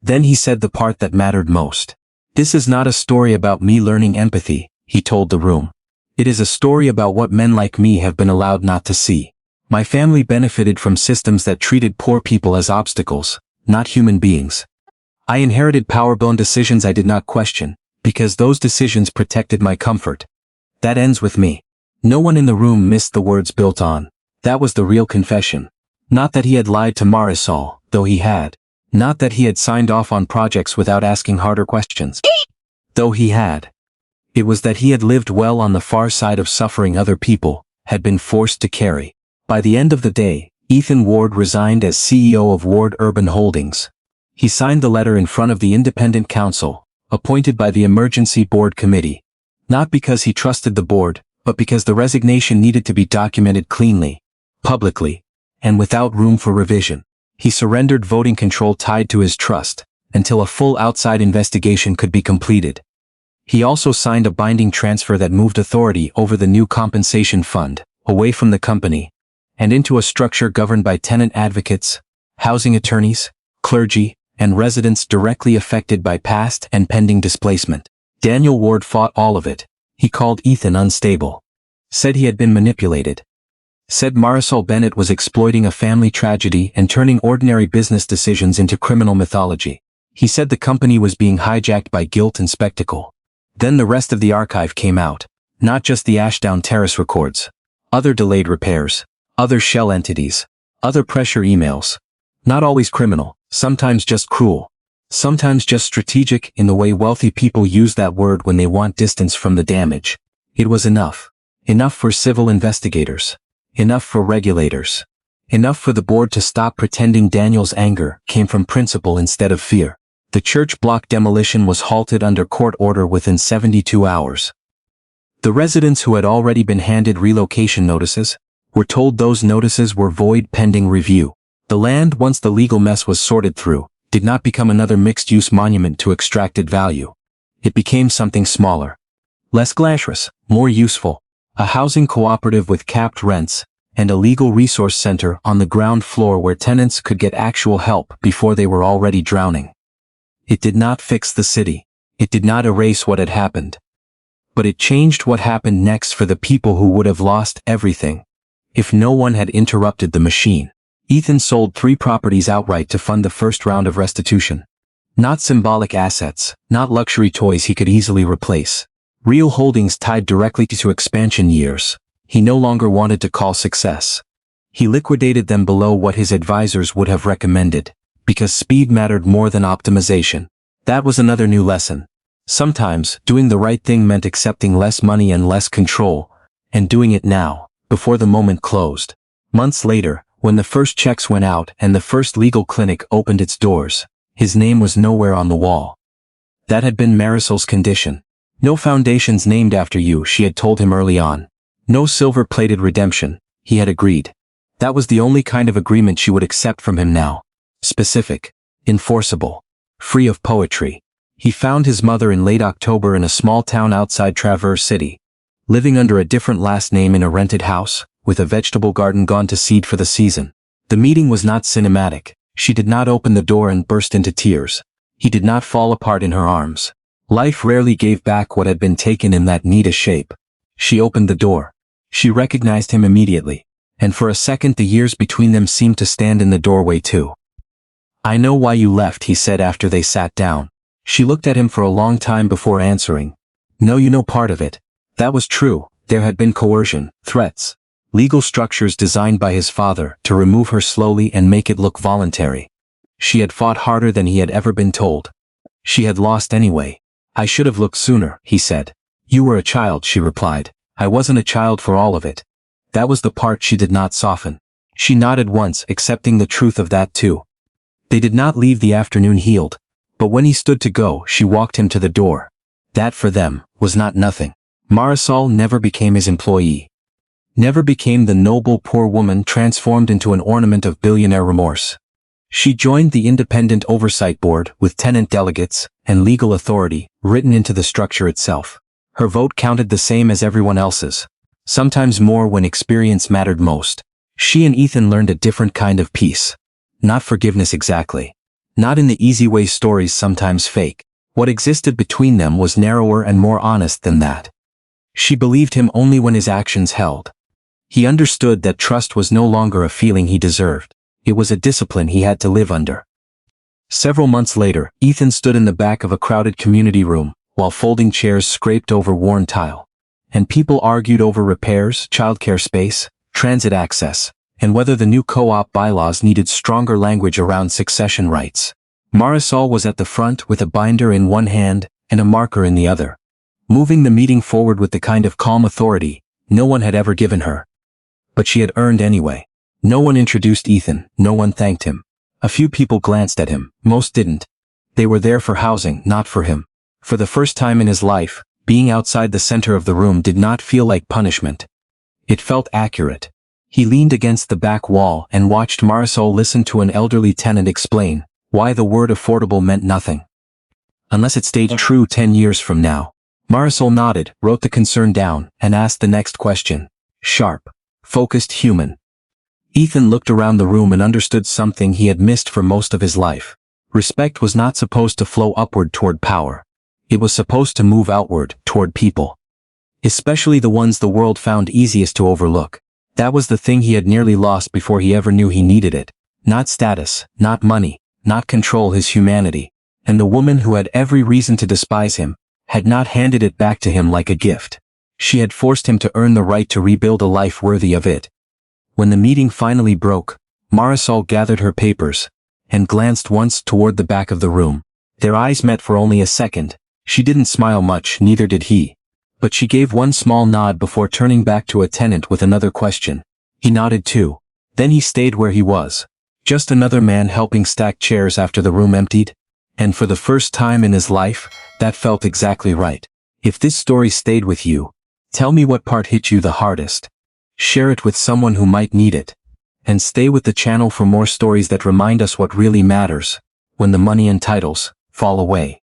Speaker 1: Then he said the part that mattered most. This is not a story about me learning empathy, he told the room. It is a story about what men like me have been allowed not to see. My family benefited from systems that treated poor people as obstacles, not human beings. I inherited power-bound decisions I did not question, because those decisions protected my comfort. That ends with me. No one in the room missed the words built on. That was the real confession. Not that he had lied to Marisol, though he had. Not that he had signed off on projects without asking harder questions. Though he had. It was that he had lived well on the far side of suffering other people had been forced to carry. By the end of the day, Ethan Ward resigned as CEO of Ward Urban Holdings. He signed the letter in front of the independent counsel, appointed by the Emergency Board Committee. Not because he trusted the board, but because the resignation needed to be documented cleanly, publicly, and without room for revision. He surrendered voting control tied to his trust, until a full outside investigation could be completed. He also signed a binding transfer that moved authority over the new compensation fund, away from the company, and into a structure governed by tenant advocates, housing attorneys, clergy, and residents directly affected by past and pending displacement. Daniel Ward fought all of it. He called Ethan unstable. Said he had been manipulated. Said Marisol Bennett was exploiting a family tragedy and turning ordinary business decisions into criminal mythology. He said the company was being hijacked by guilt and spectacle. Then the rest of the archive came out. Not just the Ashdown Terrace records. Other delayed repairs. Other shell entities. Other pressure emails. Not always criminal, sometimes just cruel. Sometimes just strategic in the way wealthy people use that word when they want distance from the damage. It was enough. Enough for civil investigators. Enough for regulators. Enough for the board to stop pretending Daniel's anger came from principle instead of fear. The church block demolition was halted under court order within 72 hours. The residents who had already been handed relocation notices were told those notices were void pending review. The land, once the legal mess was sorted through, did not become another mixed-use monument to extracted value. It became something smaller. Less glamorous, more useful. A housing cooperative with capped rents, and a legal resource center on the ground floor where tenants could get actual help before they were already drowning. It did not fix the city. It did not erase what had happened. But it changed what happened next for the people who would have lost everything if no one had interrupted the machine. Ethan sold 3 properties outright to fund the first round of restitution. Not symbolic assets, not luxury toys he could easily replace. Real holdings tied directly to expansion years. He no longer wanted to call success. He liquidated them below what his advisors would have recommended, because speed mattered more than optimization. That was another new lesson. Sometimes, doing the right thing meant accepting less money and less control, and doing it now, before the moment closed. Months later, when the first checks went out and the first legal clinic opened its doors, his name was nowhere on the wall. That had been Marisol's condition. No foundations named after you, she had told him early on. No silver-plated redemption, he had agreed. That was the only kind of agreement she would accept from him now. Specific, enforceable, free of poetry. He found his mother in late October in a small town outside Traverse City, living under a different last name in a rented house, with a vegetable garden gone to seed for the season. The meeting was not cinematic. She did not open the door and burst into tears. He did not fall apart in her arms. Life rarely gave back what had been taken in that neatest shape. She opened the door. She recognized him immediately, and for a second the years between them seemed to stand in the doorway too. "I know why you left," he said after they sat down. She looked at him for a long time before answering. "No, you know part of it." That was true. There had been coercion, threats, legal structures designed by his father to remove her slowly and make it look voluntary. She had fought harder than he had ever been told. She had lost anyway. "I should have looked sooner," he said. "You were a child," she replied. "I wasn't a child for all of it." That was the part she did not soften. She nodded once, accepting the truth of that too. They did not leave the afternoon healed, but when he stood to go, she walked him to the door. That for them was not nothing. Marisol never became his employee. Never became the noble poor woman transformed into an ornament of billionaire remorse. She joined the independent oversight board with tenant delegates and legal authority written into the structure itself. Her vote counted the same as everyone else's, sometimes more when experience mattered most. She and Ethan learned a different kind of peace. Not forgiveness exactly. Not in the easy way stories sometimes fake. What existed between them was narrower and more honest than that. She believed him only when his actions held. He understood that trust was no longer a feeling he deserved. It was a discipline he had to live under. Several months later, Ethan stood in the back of a crowded community room, while folding chairs scraped over worn tile. And people argued over repairs, childcare space, transit access, and whether the new co-op bylaws needed stronger language around succession rights. Marisol was at the front with a binder in one hand and a marker in the other, moving the meeting forward with the kind of calm authority no one had ever given her. but she had earned anyway. No one introduced Ethan, no one thanked him. A few people glanced at him, most didn't. They were there for housing, not for him. For the first time in his life, being outside the center of the room did not feel like punishment. It felt accurate. He leaned against the back wall and watched Marisol listen to an elderly tenant explain why the word affordable meant nothing. Unless it stayed true 10 years from now. Marisol nodded, wrote the concern down, and asked the next question. Sharp. Focused, human. Ethan looked around the room and understood something he had missed for most of his life. Respect was not supposed to flow upward toward power. It was supposed to move outward, toward people. Especially the ones the world found easiest to overlook. That was the thing he had nearly lost before he ever knew he needed it. Not status, not money, not control, his humanity. And the woman who had every reason to despise him, had not handed it back to him like a gift. She had forced him to earn the right to rebuild a life worthy of it. When the meeting finally broke, Marisol gathered her papers, and glanced once toward the back of the room. Their eyes met for only a second. She didn't smile much, neither did he. But she gave one small nod before turning back to a tenant with another question. He nodded too. Then he stayed where he was. Just another man helping stack chairs after the room emptied. And for the first time in his life, that felt exactly right. If this story stayed with you, tell me what part hit you the hardest. Share it with someone who might need it. And stay with the channel for more stories that remind us what really matters, when the money and titles fall away.